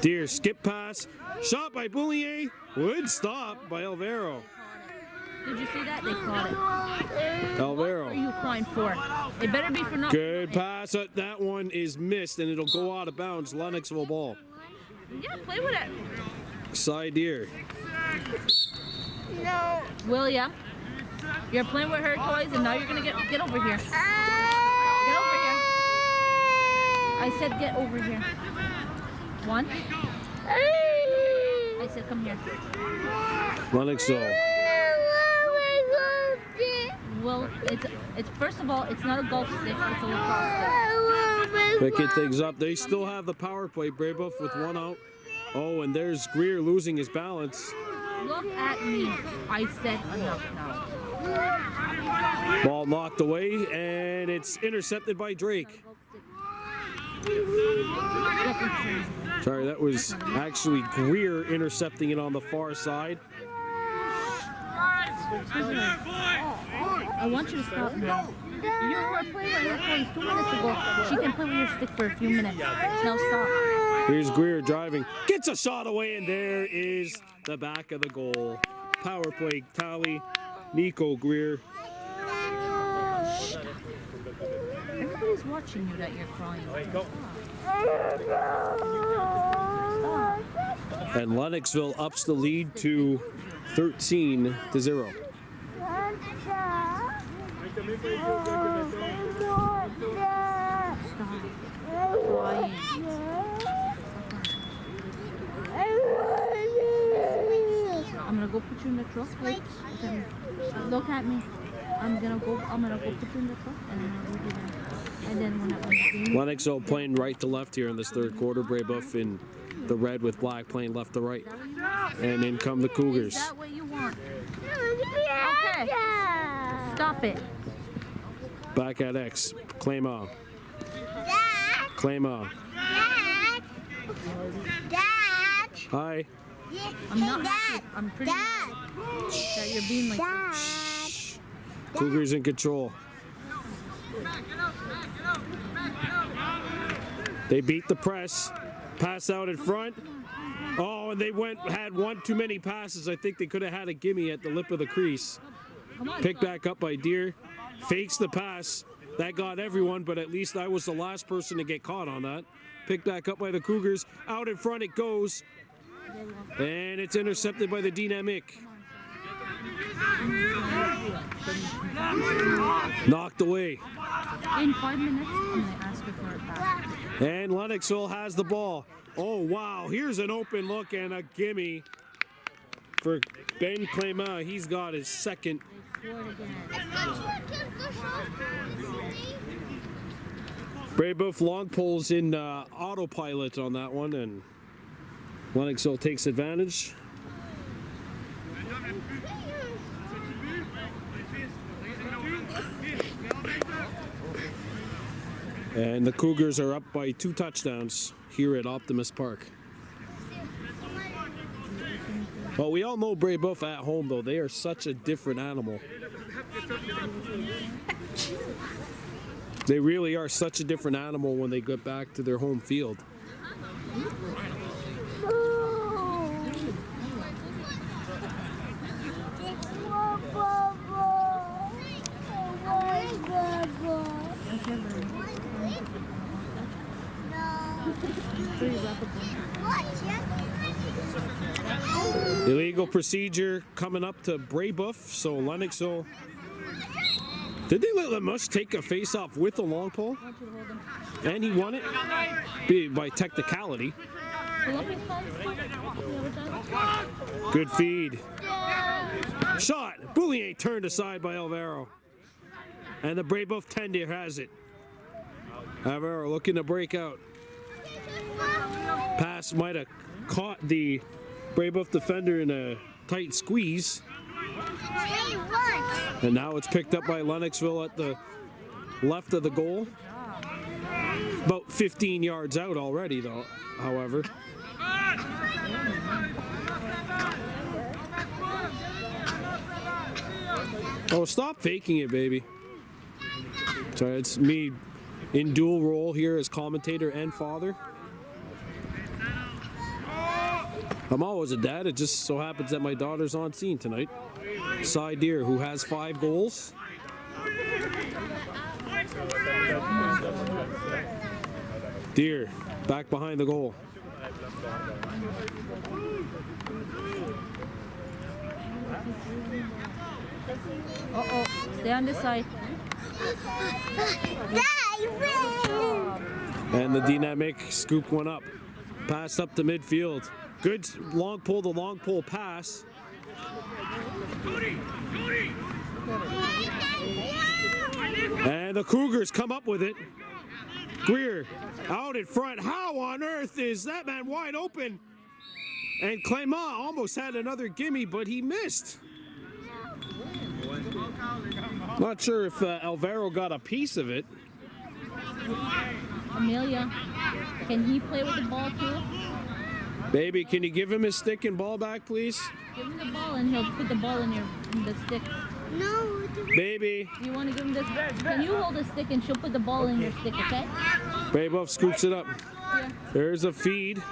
S2: Deer skip pass, shot by Boulier, would stop by Alvaro.
S3: Did you see that? They caught it.
S2: Alvaro.
S3: What are you crying for? It better be for nothing.
S2: Good pass. That one is missed and it'll go out of bounds. Lennoxville ball.
S3: Yeah, play with it.
S2: Side deer.
S1: No.
S3: William, you're playing with her toys and now you're gonna get over here. Get over here. I said get over here. One. I said come here.
S2: Lennoxville.
S3: Well, it's first of all, it's not a golf stick, it's a lacrosse stick.
S2: Picking things up. They still have the power play. Brebeuf with one out. Oh, and there's Greer losing his balance.
S3: Look at me. I said enough now.
S2: Ball knocked away, and it's intercepted by Drake. Sorry, that was actually Greer intercepting it on the far side.
S3: I want you to stop now. You were playing with her toys 2 minutes ago. She can play with your stick for a few minutes. Now stop.
S2: Here's Greer driving. Gets a shot away, and there is the back of the goal. Power play tally. Nico Greer.
S3: Everybody's watching you that you're crying. Stop.
S2: And Lennoxville ups the lead to 13-0.
S3: I'm gonna go put you in the truck. Wait. Look at me. I'm gonna go put you in the truck and then I'll leave you there. And then when I'm
S2: Lennoxville playing right to left here in this third quarter. Brebeuf in the red with black playing left to right. And in come the Cougars.
S3: Is that what you want? Okay. Stop it.
S2: Back at X. Claymore.
S1: Dad.
S2: Claymore.
S1: Dad. Dad.
S2: Hi.
S3: I'm not
S1: Dad.
S3: happy. I'm pretty
S1: Dad.
S3: that you're being like
S1: Dad.
S2: Cougars in control. They beat the press. Pass out in front. Oh, and they had one too many passes. I think they could have had a gimme at the lip of the crease. Picked back up by Deer. Fakes the pass. That got everyone, but at least I was the last person to get caught on that. Picked back up by the Cougars. Out in front it goes. And it's intercepted by the Dynamiques. Knocked away.
S3: in 5 minutes, I'm gonna ask her for it back.
S2: And Lennoxville has the ball. Oh, wow. Here's an open look and a gimme for Ben Clément. He's got his second. Brebeuf long pulls in autopilot on that one, and Lennoxville takes advantage. And the Cougars are up by 2 touchdowns here at Optimus Park. Well, we all know Brebeuf at home, though. They are such a different animal. They really are such a different animal when they get back to their home field.
S3: Pretty reputable.
S2: Illegal procedure coming up to Brebeuf, so Lennoxville. Did they let Lemush take a face-off with the long pole? And he won it by technicality. Good feed. Shot. Boulier turned aside by Alvaro. And the Brebeuf tender has it. Alvaro looking to break out. Pass might have caught the Brebeuf defender in a tight squeeze. And now it's picked up by Lennoxville at the left of the goal. About 15 yards out already, though, however. Oh, stop faking it, baby. Sorry, it's me in dual role here as commentator and father. I'm always a dad. It just so happens that my daughter's on scene tonight. Cy Deer, who has 5 goals. Deer, back behind the goal.
S3: Uh-oh, stay on this side.
S2: And the Dynamiques scoop one up. Pass up to midfield. Good long pull, the long pull pass. And the Cougars come up with it. Greer out in front. How on earth is that man wide open? And Clément almost had another gimme, but he missed. Not sure if Alvaro got a piece of it.
S3: Amelia, can he play with the ball too?
S2: Baby, can you give him his stick and ball back, please?
S3: Give him the ball and he'll put the ball in the stick.
S1: No.
S2: Baby.
S3: You want to give him this? Can you hold the stick and she'll put the ball in your stick, okay?
S2: Brebeuf scoops it up.
S3: Here.
S2: There's a feed.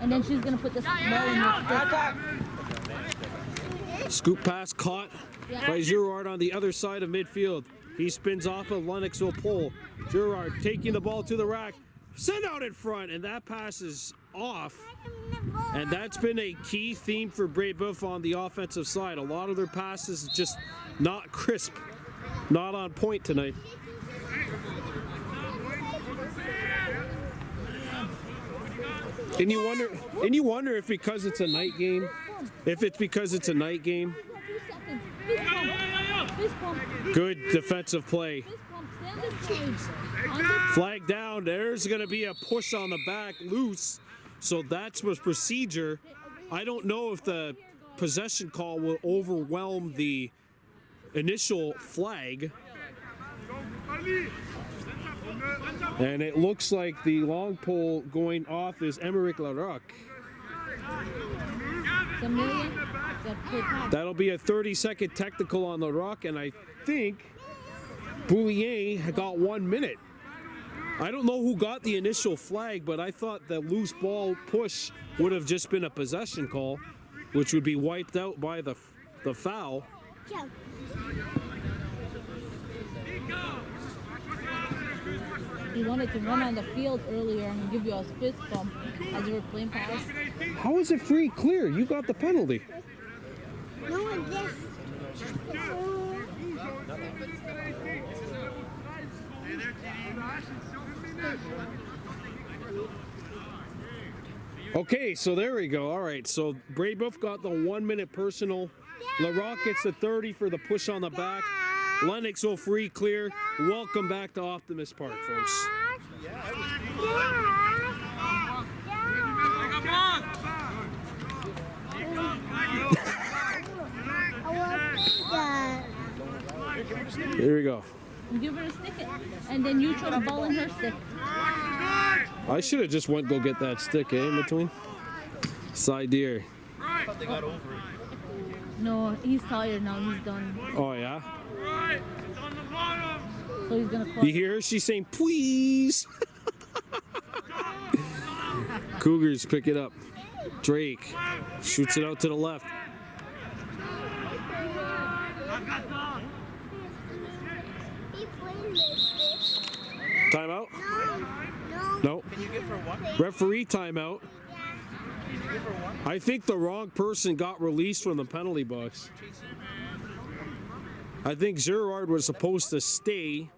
S3: And then she's going to put the ball in your stick.
S2: Scoop pass caught by Girard on the other side of midfield. He spins off a Lennoxville pole. Girard taking the ball to the rack. Send out in front, and that pass is off. And that's been a key theme for Brebeuf on the offensive side. A lot of their passes just not crisp, not on point tonight. And you wonder if because it's a night game, Good defensive play. Flag down. There's going to be a push on the back, loose. So that's was procedure. I don't know if the possession call will overwhelm the initial flag. And it looks like the long pole going off is Emerick Larocque. That'll be a 30-second technical on Larocque, and I think Boulier got 1 minute. I don't know who got the initial flag, but I thought the loose ball push would have just been a possession call, which would be wiped out by the foul.
S3: He wanted to run on the field earlier and give you a fist bump as you were playing pass.
S2: How is it free clear? You got the penalty.
S1: No, it's this.
S2: Okay, so there we go. All right, so Brebeuf got the 1 minute personal. Larocque gets the 30 for the push on the back. Lennoxville free clear. Welcome back to Optimist Park, folks. Here we go.
S3: You give her a stick, and then you throw the ball in her stick.
S2: I should have just went go get that stick, in between. Side deer.
S3: No, he's tired now. He's done.
S2: Oh, yeah?
S3: So he's gonna call.
S2: You hear her? She's saying, please. Cougars pick it up. Drake shoots it out to the left. Timeout?
S1: No.
S2: No.
S5: Can you give her what?
S2: Referee timeout. I think the wrong person got released from the penalty box. I think Gerard was supposed to stay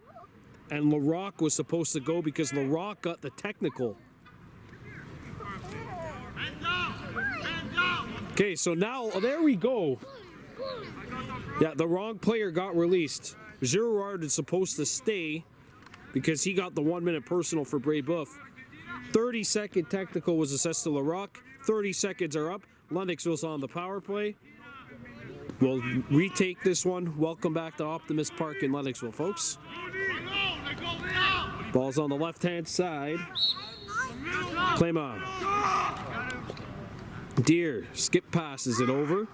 S2: and Larocque was supposed to go because Larocque got the technical. Okay, so now, there we go. Yeah, the wrong player got released. Gerard is supposed to stay because he got the 1 minute personal for Brebeuf. 30-second technical was assessed to Larocque. 30 seconds are up. Lennoxville's on the power play. We'll retake this one. Welcome back to Optimist Park in Lennoxville, folks. Ball's on the left-hand side. Claim on. Deer skip passes it over.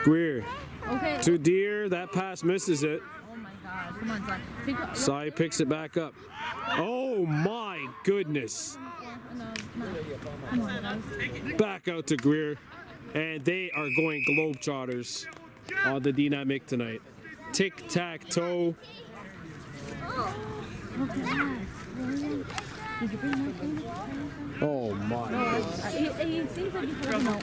S2: Greer to Deer. That pass misses it.
S3: Oh my God! Come on, son.
S2: Sai picks it back up. Oh my goodness. Back out to Greer. And they are going Globetrotters on the Dynamique tonight. Tic-tac-toe. Oh my.
S3: He seems like he's holding out.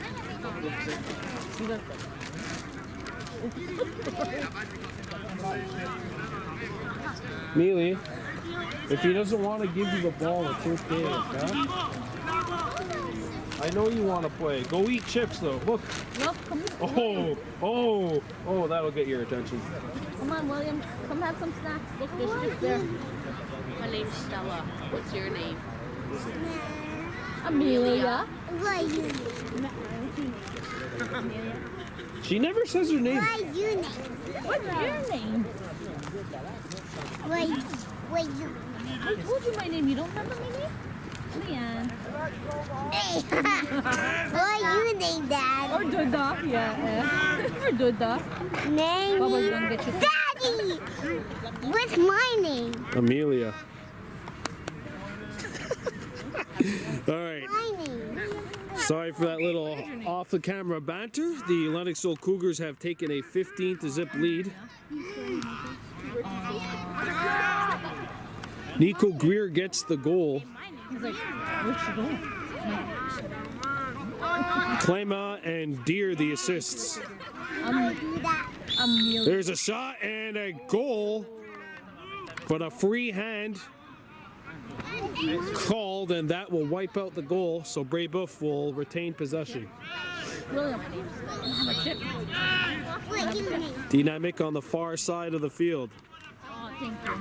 S2: Mealy, if he doesn't want to give you the ball, it's okay, okay? I know you want to play. Go eat chips, though. Look. Oh, that'll get your attention.
S3: Come on, William. Come have some snacks. Look, there's chips there.
S4: My name's Stella. What's your name?
S3: Amelia.
S2: She never says her name.
S1: What's your name?
S3: What's your name? I told you my name. You don't remember my name? Leanne.
S1: Hey, what's your name, Dad?
S3: Or Duda. Yeah. Or Duda.
S1: Name
S3: Baba's gonna get you.
S1: Daddy! What's my name?
S2: Amelia. All right.
S1: My name.
S2: Sorry for that little off-the-camera banter. The Lennoxville Cougars have taken a 15-0 lead. Nico Greer gets the goal.
S3: He's like, where's she going?
S2: Clema and Deer the assists.
S3: Amelia.
S2: There's a shot and a goal, but a free hand called, and that will wipe out the goal, so Brebeuf will retain possession.
S3: William.
S1: What's your name?
S2: Dynamique on the far side of the field.
S3: Oh, thank you.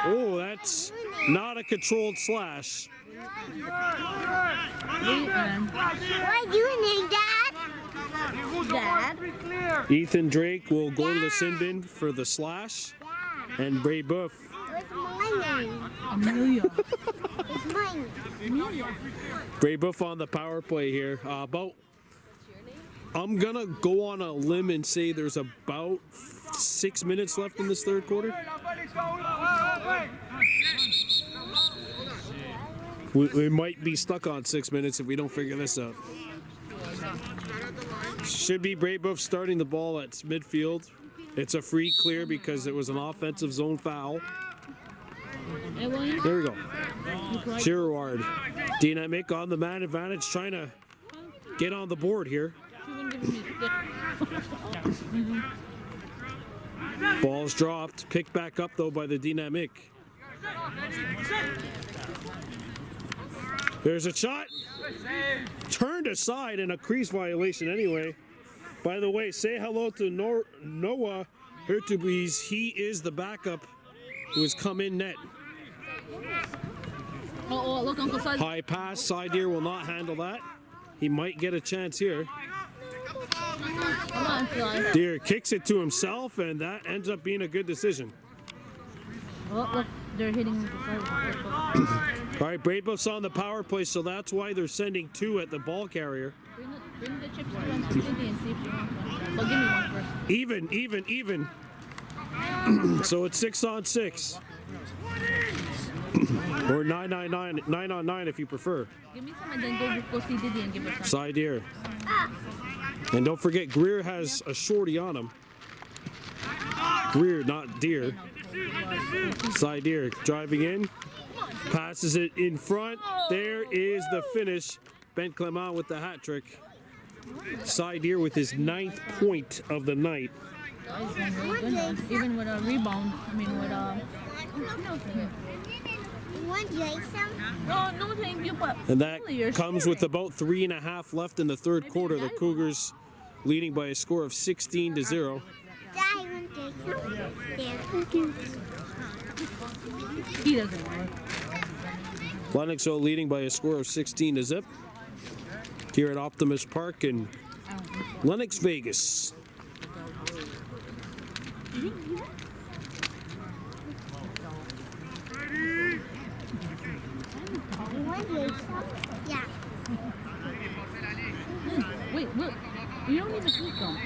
S2: Oh, that's not a controlled slash.
S1: What's your name, Dad?
S3: Dad.
S2: Ethan Drake will go to the sin bin for the slash, and Brebeuf.
S1: What's my name?
S3: Amelia.
S1: What's my name?
S3: Amelia.
S2: Brebeuf on the power play here. I'm gonna go on a limb and say there's about 6 minutes left in this third quarter. We might be stuck on 6 minutes if we don't figure this out. Should be Brebeuf starting the ball at midfield. It's a free clear because it was an offensive zone foul.
S3: Hey, William.
S2: There we go. Gerard. Dynamique on the man advantage, trying to get on the board here. Ball's dropped. Picked back up, though, by the Dynamique. There's a shot. Turned aside in a crease violation anyway. By the way, say hello to Noah Hertubies. He is the backup who has come in net.
S3: Oh, look, Uncle Side.
S2: High pass. Side ear will not handle that. He might get a chance here.
S3: Come on, Fly.
S2: Deer kicks it to himself, and that ends up being a good decision.
S3: Oh, look, they're hitting the side.
S2: All right, Brebeuf's on the power play, so that's why they're sending two at the ball carrier.
S3: Bring the chips to him and see if you want one. Well, give me one first.
S2: Even. So it's 6 on 6. Or 9 on 9 if you prefer.
S3: Give me some and then go see Diddy and give us some.
S2: Side ear. And don't forget, Greer has a shorty on him. Greer, not Deer. Side Deer driving in. Passes it in front. There is the finish. Ben Clement with the hat trick. Side Deer with his 9th point of the night.
S3: Even with a rebound. I mean, with no, thank you. But
S2: And that comes with about 3.5 left in the third quarter. The Cougars leading by a score of 16-0.
S3: He doesn't work.
S2: Lennoxville leading by a score of 16-0 here at Optimus Park in Lennox, Vegas.
S1: Yeah.
S3: Wait, look. You don't need to keep them.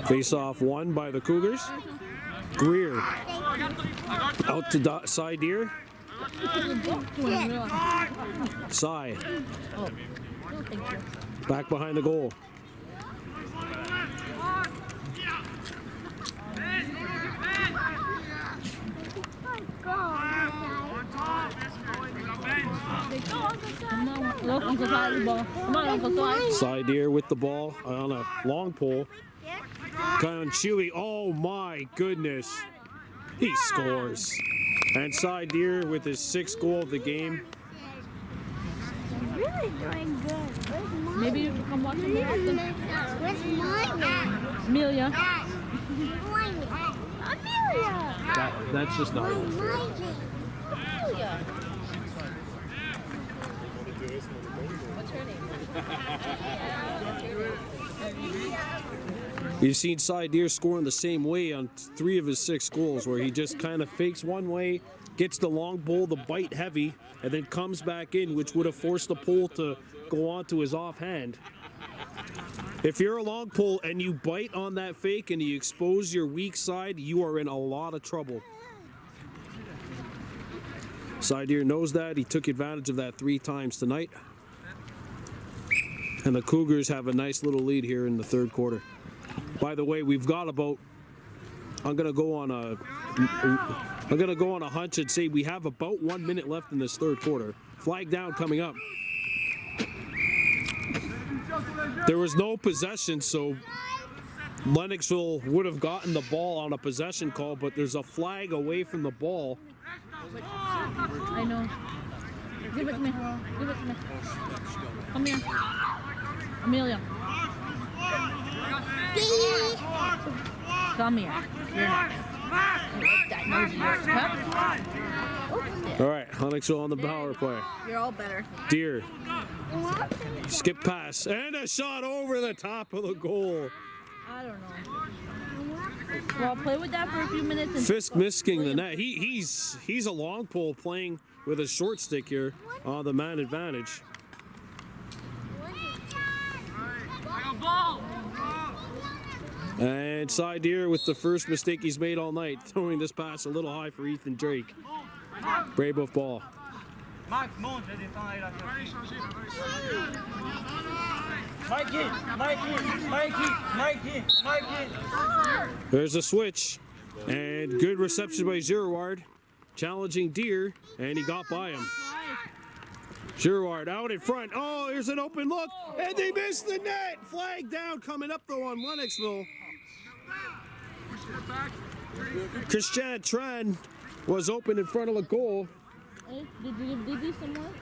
S2: Face off won by the Cougars. Greer out to Side Deer. Cy back behind the goal. Side Deer with the ball on a long pole. Kind of Chewy. Oh my goodness. He scores. And Side Deer with his 6th goal of the game.
S1: Really doing good. Where's mine?
S3: Maybe you can come watch him.
S1: Where's mine?
S3: Amelia.
S1: Mine. Amelia.
S2: That's just not.
S3: Amelia.
S4: What's her name?
S2: You've seen Side Deer scoring the same way on 3 of his 6 goals, where he just kind of fakes one way, gets the long pole, the bite heavy, and then comes back in, which would have forced the pole to go onto his offhand. If you're a long pole and you bite on that fake and you expose your weak side, you are in a lot of trouble. Side Deer knows that. He took advantage of that 3 times tonight. And the Cougars have a nice little lead here in the third quarter. By the way, we've got about, I'm gonna go on a hunch and say we have about 1 minute left in this third quarter. Flag down coming up. There was no possession, so Lennoxville would have gotten the ball on a possession call, but there's a flag away from the ball.
S3: I know. Give it to me. Give it to me. Come here. Amelia. Come here. You're not. That nosy huh?
S2: All right, Lennoxville on the power play.
S3: You're all better.
S2: Deer. Skip pass. And a shot over the top of the goal.
S3: I don't know. Well, play with that for a few minutes. And
S2: Fisk missing the net. He's a long pole playing with a short stick here on the man advantage. And Side Deer with the first mistake he's made all night, throwing this pass a little high for Ethan Drake. Brebeuf ball. There's a switch, and good reception by Girouard, challenging Deer, and he got by him. Girouard out in front. Oh, here's an open look, and they missed the net. Flag down coming up though on Lennoxville. Christian Tran was open in front of the goal.
S3: Did you give Didi some more?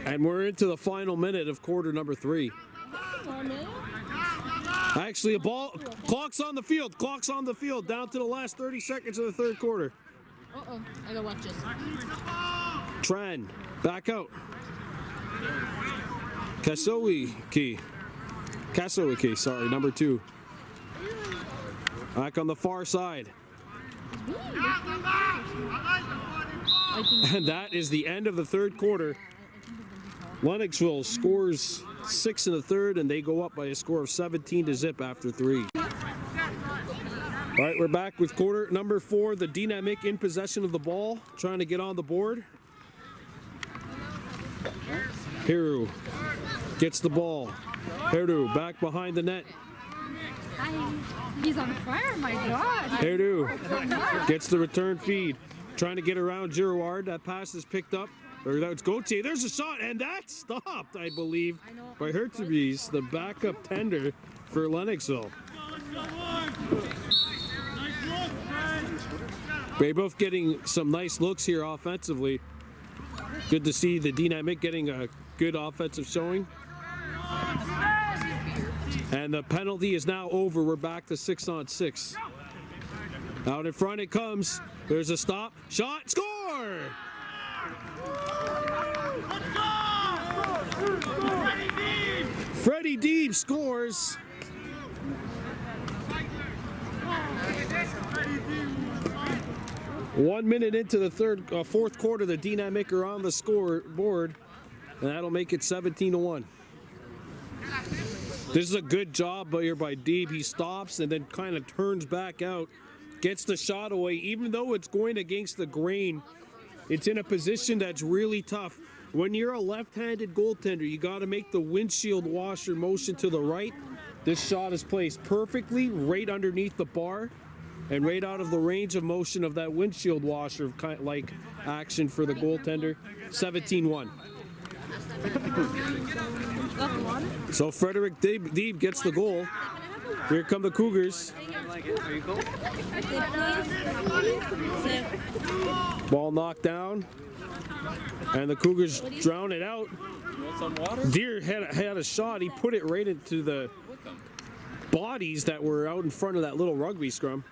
S2: And we're into the final minute of quarter number 3. Actually, a ball, clock's on the field, down to the last 30 seconds of the third quarter.
S3: Uh-oh, I gotta watch this.
S2: Tran, back out. Kasowicki, sorry, number 2. Back on the far side. And that is the end of the third quarter. Lennoxville scores 6 in the third, and they go up by a score of 17-0 after 3. All right, we're back with quarter number 4. The Dynamiques in possession of the ball, trying to get on the board. Hiru gets the ball. Hairdo back behind the net.
S3: He's on fire, my God.
S2: Hairdo gets the return feed. Trying to get around Girouard. That pass is picked up. Or that's Gauthier. There's a shot, and that's stopped, I believe, by Hertzebys, the backup tender for Lennoxville. Brebeuf getting some nice looks here offensively. Good to see the Dynamiques getting a good offensive showing. And the penalty is now over. We're back to 6-on-6. Out in front it comes. There's a stop. Shot. Score! Freddie Deeb scores. One minute into the fourth quarter, the Dynamiques are on the scoreboard, and that'll make it 17-1. This is a good job here by Deeb. He stops and then kind of turns back out, gets the shot away. Even though it's going against the grain, it's in a position that's really tough. When you're a left-handed goaltender, you got to make the windshield washer motion to the right. This shot is placed perfectly right underneath the bar and right out of the range of motion of that windshield washer, kind of like action for the goaltender. 17-1. So Frederick Deeb gets the goal. Here come the Cougars. Ball knocked down, and the Cougars drown it out. Deer had a shot. He put it right into the bodies that were out in front of that little rugby scrum.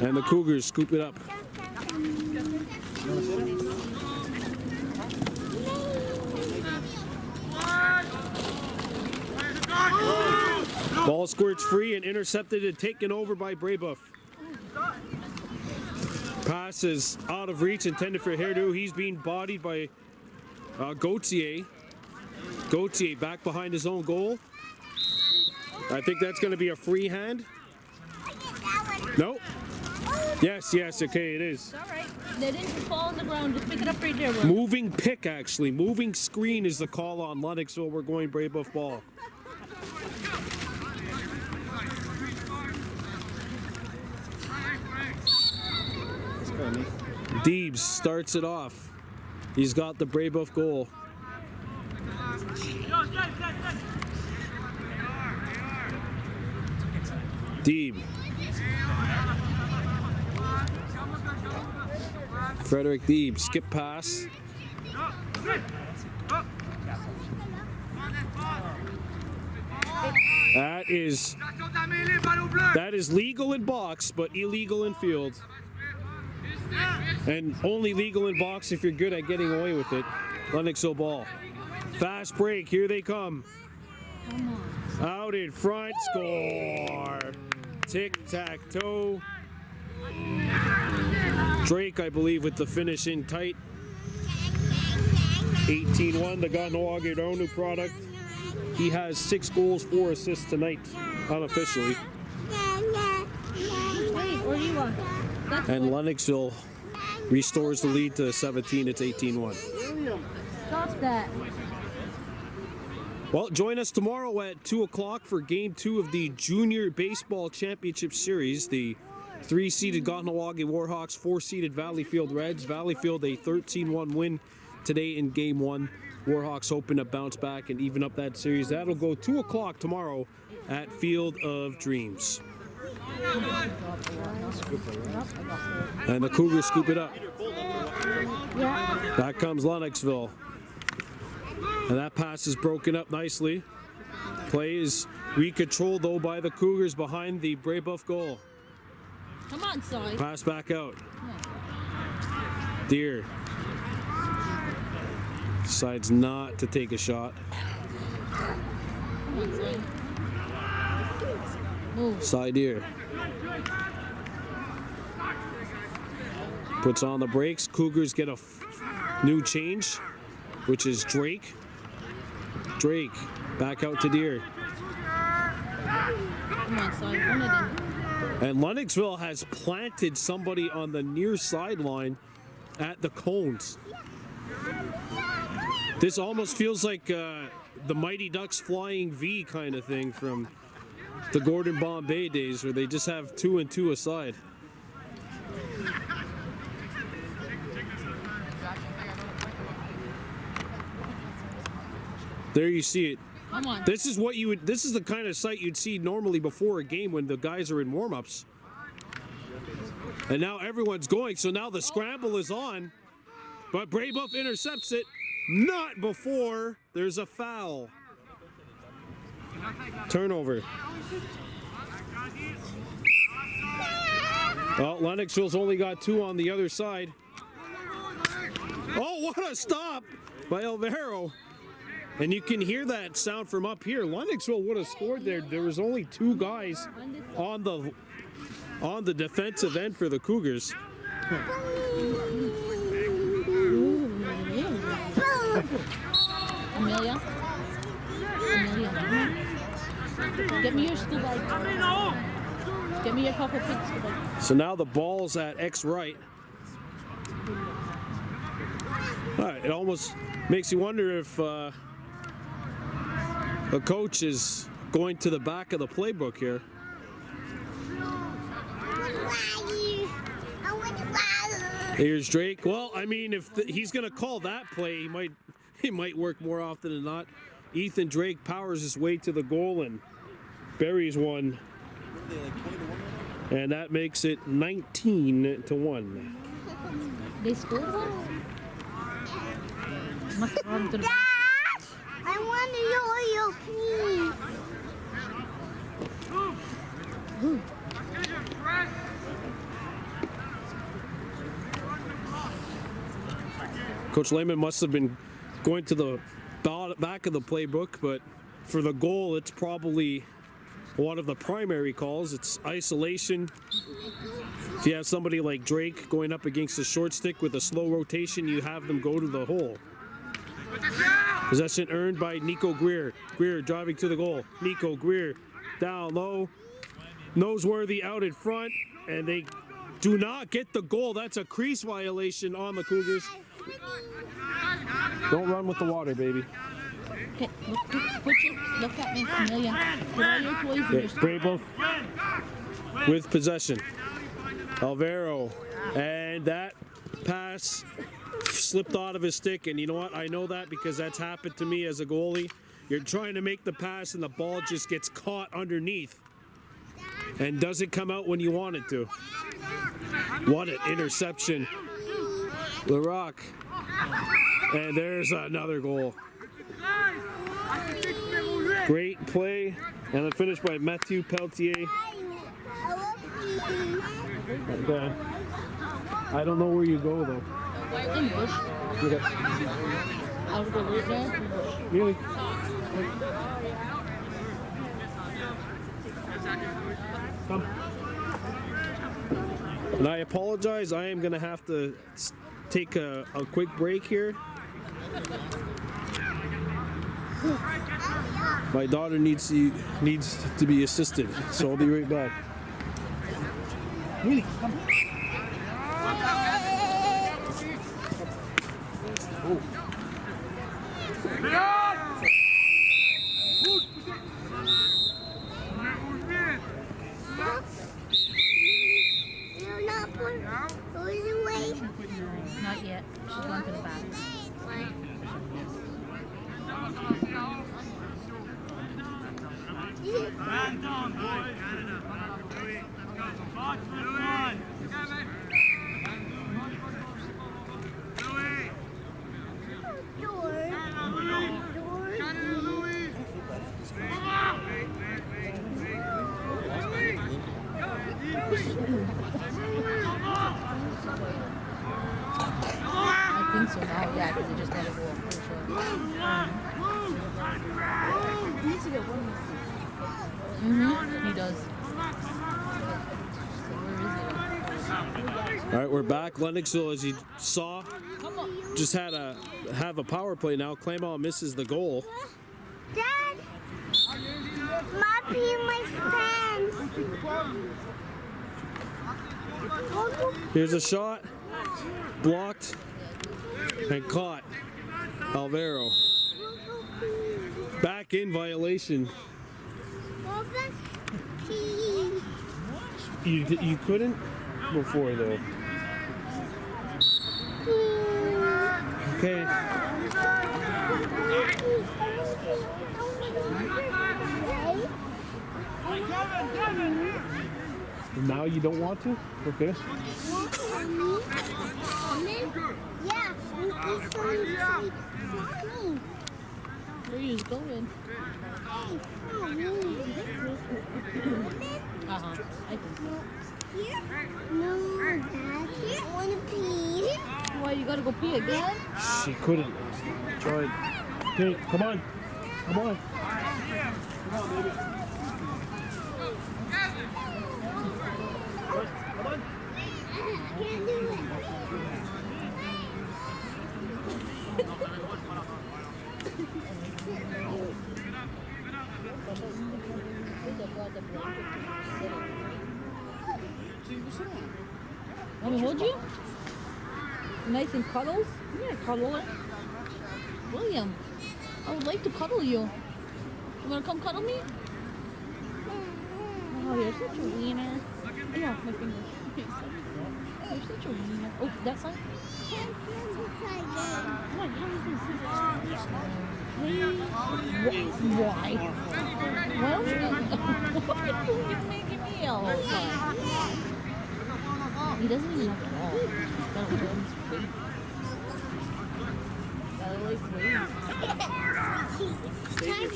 S2: And the Cougars scoop it up. Ball squirts free and intercepted and taken over by Brebeuf. Pass is out of reach, intended for Hairdo. He's being bodied by Gauthier. Gauthier back behind his own goal. I think that's going to be a free hand. No. Yes, okay, it is.
S3: All right. They didn't fall on the ground. Just pick it up right there, bro.
S2: Moving pick, actually. Moving screen is the call on Lennoxville. We're going Brebeuf ball. Deebs starts it off. He's got the Brebeuf goal. Deeb. Frederick Deeb, skip pass. That is legal in box, but illegal in field. And only legal in box if you're good at getting away with it. Lennoxville ball. Fast break, here they come. Out in front, score. Tic-tac-toe. Drake, I believe, with the finish in tight. 18-1, the Kahnawake product. He has 6 goals, 4 assists tonight, unofficially. And Lennoxville restores the lead to 17. It's 18-1.
S3: Stop that.
S2: Well, join us tomorrow at 2 o'clock for Game 2 of the Junior Baseball Championship Series. The 3-seeded Kahnawake Warhawks, 4-seeded Valleyfield Reds. Valleyfield a 13-1 win today in Game 1. Warhawks hoping to bounce back and even up that series. That'll go 2 o'clock tomorrow at Field of Dreams. And the Cougars scoop it up. Back comes Lennoxville. And that pass is broken up nicely. Play is recontrolled though by the Cougars behind the Brebeuf goal.
S3: Come on, Cy.
S2: Pass back out. Deer decides not to take a shot. Side Deer puts on the brakes. Cougars get a new change, which is Drake. Drake back out to Deer.
S3: Come on, Cy. Run it in.
S2: And Lennoxville has planted somebody on the near sideline at the cones. This almost feels like the Mighty Ducks flying V kind of thing from the Gordon Bombay days, where they just have 2 and 2 aside. There you see it.
S3: Come on.
S2: This is what you would. This is the kind of sight you'd see normally before a game when the guys are in warm-ups. And now everyone's going, so now the scramble is on. But Brebeuf intercepts it. Not before there's a foul. Turnover. Well, Lennoxville's only got 2 on the other side. Oh, what a stop by Alvaro. And you can hear that sound from up here. Lennoxville would have scored there. There was only 2 guys on the defensive end for the Cougars.
S3: Amelia. Get me your school bag. Get me your Papa Pig school bag.
S2: So now the ball's at X right. It almost makes you wonder if a coach is going to the back of the playbook here. Here's Drake. Well, I mean, if he's going to call that play, he might work more often than not. Ethan Drake powers his way to the goal and buries one. And that makes it 19-1.
S3: They scored one? Must have run to the
S1: Dad, I want a yo-yo, please.
S2: Coach Lehman must have been going to the back of the playbook, but for the goal, it's probably one of the primary calls. It's isolation. If you have somebody like Drake going up against a short stick with a slow rotation, you have them go to the hole. Possession earned by Nico Greer. Greer driving to the goal. Nico Greer down low. Noseworthy out in front, and they do not get the goal. That's a crease violation on the Cougars. Don't run with the water, baby.
S3: Okay, look at me, Amelia. Put all your toys in your school.
S2: Brebeuf with possession. Alvaro, and that pass slipped out of his stick, and you know what? I know that because that's happened to me as a goalie. You're trying to make the pass and the ball just gets caught underneath and doesn't come out when you want it to. What an interception. LaRock. And there's another goal. Great play, and a finish by Mathieu Pelletier. Okay. I don't know where you go though.
S3: In bush.
S2: Okay.
S3: I'll go right there.
S2: Really? Come. And I apologize. I am going to have to take a quick break here. My daughter needs to be assisted, so I'll be right back. Really? Come. Oh.
S3: Not yet. She's going to the bathroom. I think so now, yeah, because they just got to go up, pretty sure. He needs to get one. He does. So where is he?
S2: All right, we're back. Lennoxville, as you saw, just have a power play now. Claymont misses the goal.
S1: Dad, my pee my pants.
S2: Here's a shot, blocked and caught. Alvaro. Back in violation. You couldn't before though. Okay. Now you don't want to? Okay.
S3: Where are you going? Uh-huh. I think so.
S1: No, Dad. I want to pee.
S3: Why, you gotta go pee again?
S2: She couldn't. Tried. Okay, come on. Come on.
S1: Can't do it.
S3: Want me to hold you? Nice and cuddles? Yeah, cuddle it. William, I would like to cuddle you. You wanna come cuddle me? Oh, you're such a wiener. Yeah, my finger. You're such a wiener. Oh, that side?
S1: Can't feel the side there.
S3: What? How is this? Why? Why don't you? Why are you making me all the time? He doesn't even have to walk. He's got a woman's weight. Gotta like weight.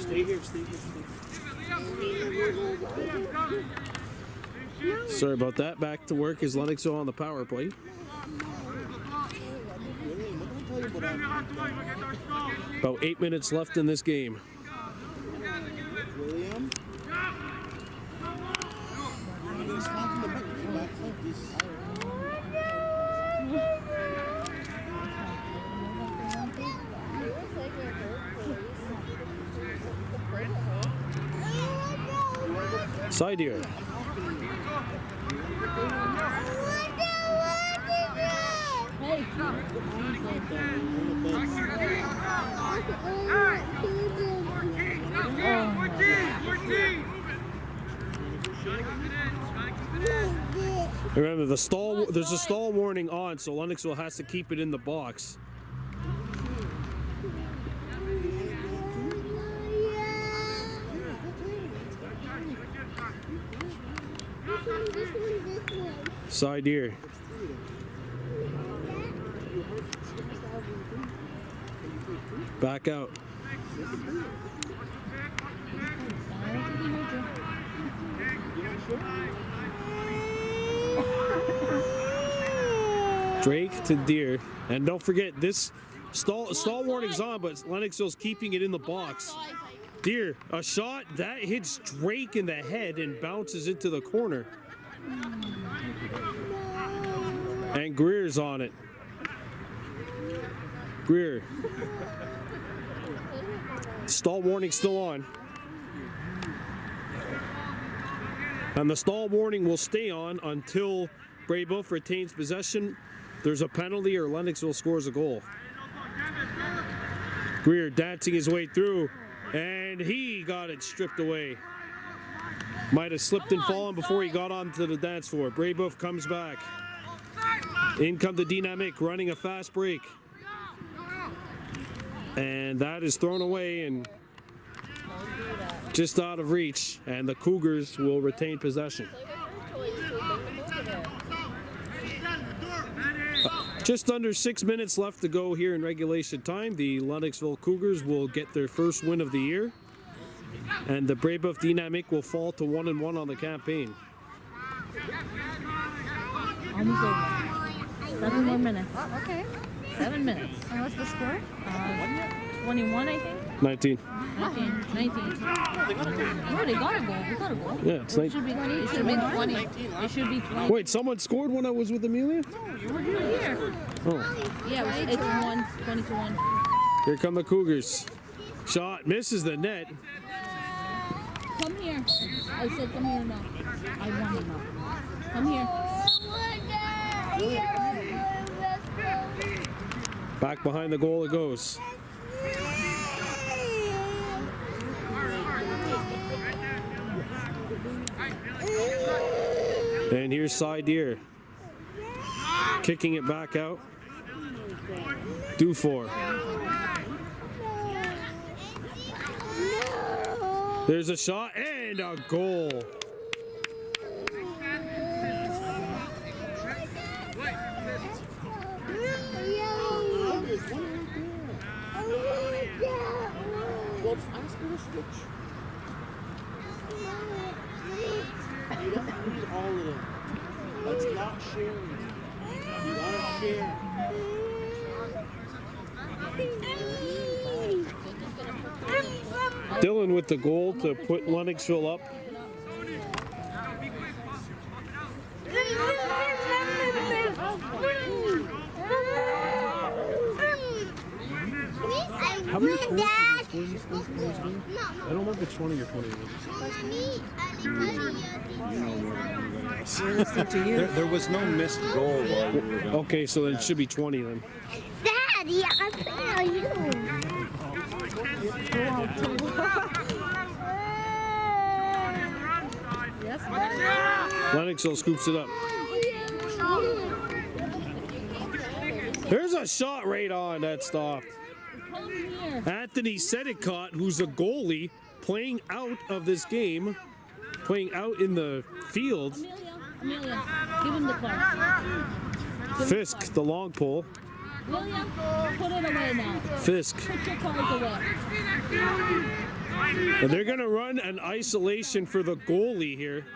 S2: Stay here. Sorry about that. Back to work is Lennoxville on the power play. About 8 minutes left in this game.
S5: William?
S2: Side here.
S3: Hey,
S2: Remember, there's a stall warning on, so Lennoxville has to keep it in the box. Side here. Back out. Drake to Deer. And don't forget, this stall warning's on, but Lennoxville's keeping it in the box. Deer, a shot that hits Drake in the head and bounces into the corner. And Greer's on it. Greer. Stall warning still on. And the stall warning will stay on until Brebeuf retains possession. There's a penalty or Lennoxville scores a goal. Greer dancing his way through, and he got it stripped away. Might have slipped and fallen before he got onto the dance floor. Brebeuf comes back. In come the Dynamiques, running a fast break. And that is thrown away and just out of reach. And the Cougars will retain possession. Just under 6 minutes left to go here in regulation time. The Lennoxville Cougars will get their first win of the year. And the Brebeuf Dynamiques will fall to 1-1 on the campaign.
S3: almost over. 7 more minutes.
S6: Oh, okay.
S3: 7 minutes.
S6: And what's the score?
S3: 21, I think.
S2: 19.
S3: 19. Oh, they got a goal. They got a goal.
S2: Yeah, it's
S3: It should be 20. It should be 20. It should be 20.
S2: Wait, someone scored when I was with Amelia?
S3: You were here.
S2: Oh.
S3: Yeah, it's 1, 20 to 1.
S2: Here come the Cougars. Shot misses the net.
S3: Come here. I said come here now. I want it now. Come here.
S2: Back behind the goal it goes. And here's Side Deer. Kicking it back out. Dufour. There's a shot and a goal.
S4: Ask her to switch. You don't need all of them. That's not sharing. You gotta share.
S2: Dylan with the goal to put Lennoxville up.
S1: How many points
S4: I don't remember 20 or 21.
S5: There was no missed goal while we were gone.
S2: Okay, so then it should be 20 then.
S1: Daddy, I feel you.
S2: Lennoxville scoops it up. There's a shot right on that stopped. Anthony Sedicott, who's a goalie, playing out of this game, playing out in the field.
S3: Amelia, give him the card.
S2: Fisk, the long pole.
S3: William, put it away now.
S2: Fisk.
S3: Put your cards away.
S2: And they're going to run an isolation for the goalie here.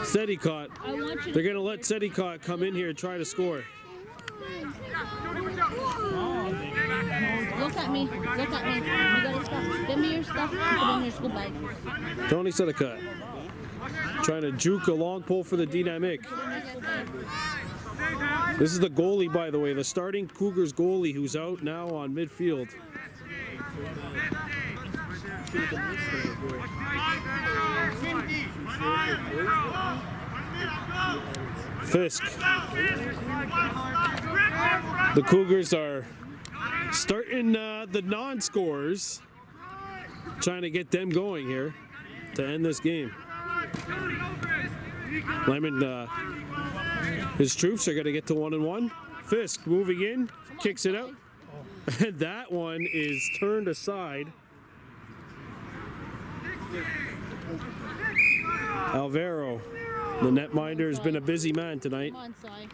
S2: Sedicott.
S3: I want you
S2: They're
S3: to
S2: going to let Sedicott come in here and try to score.
S3: look at me. Look at me. You gotta stop. Give me your stuff. Put in your school bag.
S2: Tony Sedicott. Trying to juke a long pole for the Dynamiques. This is the goalie, by the way, the starting Cougars goalie who's out now on midfield. Fisk. The Cougars are starting the non-scorers, trying to get them going here to end this game. Lemon, his troops are going to get to 1-1. Fisk moving in, kicks it out. And that one is turned aside. Alvaro, the netminder, has been a busy man tonight.
S3: Come on, Sai.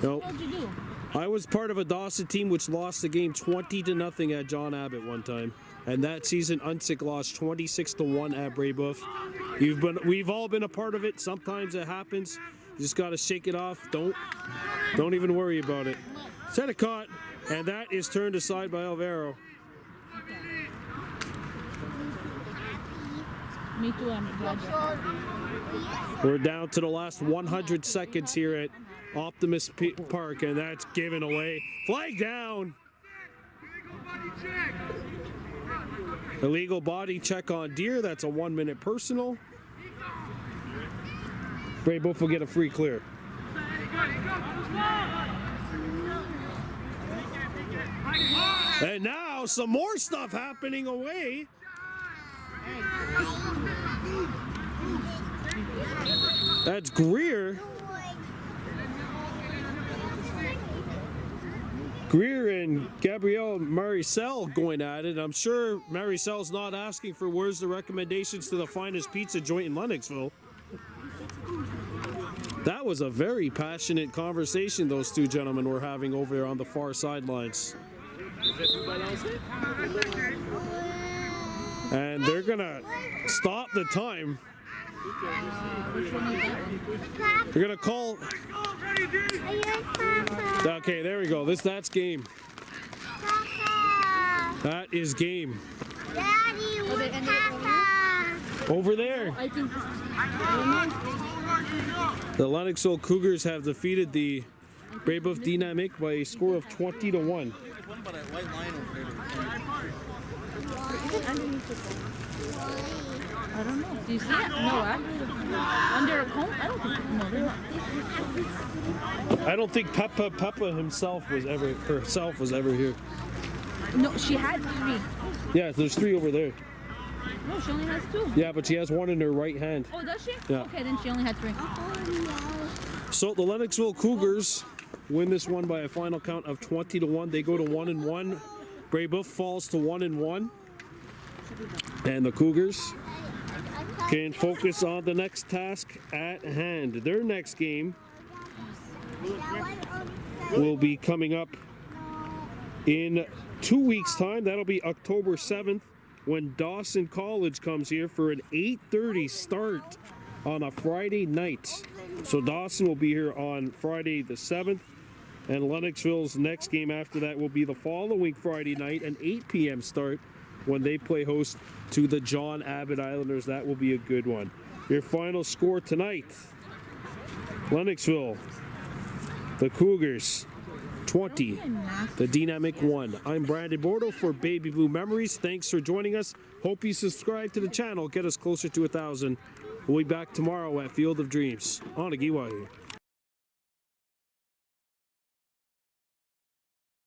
S2: Nope.
S3: What'd you do?
S2: I was part of a Dawson team which lost the game 20-0 at John Abbott one time. And that season, Unsick lost 26-1 at Brebeuf. We've all been a part of it. Sometimes it happens. You just got to shake it off. Don't even worry about it. Sedicott, and that is turned aside by Alvaro.
S3: Me too, I'm glad
S2: We're down to the last 100 seconds here at Optimist Park, and that's given away. Flag down. Illegal body check on Deer. That's a 1-minute personal. Brebeuf will get a free clear. And now some more stuff happening away. That's Greer. Greer and Gabrielle Maricel going at it. I'm sure Maricel's not asking for words of recommendations to the finest pizza joint in Lennoxville. That was a very passionate conversation those two gentlemen were having over there on the far sidelines. And they're gonna stop the time. They're gonna call. Okay, there we go. That's game. That is game.
S1: Daddy, where's Papa?
S2: Over there.
S3: I think
S2: The Lennoxville Cougars have defeated the Brebeuf Dynamiques by a score of 20-1.
S3: I don't know. Do you see it? No, under a cone? I don't think. No, they're not.
S2: I don't think Peppa herself was ever here.
S3: No, she had 3.
S2: Yeah, there's 3 over there.
S3: No, she only has 2.
S2: Yeah, but she has 1 in her right hand.
S3: Oh, does she?
S2: Yeah.
S3: Okay, then she only had 3.
S2: So the Lennoxville Cougars win this one by a final count of 20-1. They go to 1-1. Brebeuf falls to 1-1. And the Cougars can focus on the next task at hand. Their next game will be coming up in 2 weeks' time. That'll be October 7th when Dawson College comes here for an 8:30 start on a Friday night. So Dawson will be here on Friday the 7th, and Lennoxville's next game after that will be the following Friday night, an 8 p.m. start when they play host to the John Abbott Islanders. That will be a good one. Your final score tonight: Lennoxville, the Cougars 20, the Dynamic 1. I'm Brandon Bordeaux for Baby Blue Memories. Thanks for joining us. Hope you subscribe to the channel. Get us closer to 1,000. We'll be back tomorrow at Field of Dreams on Agiwa here.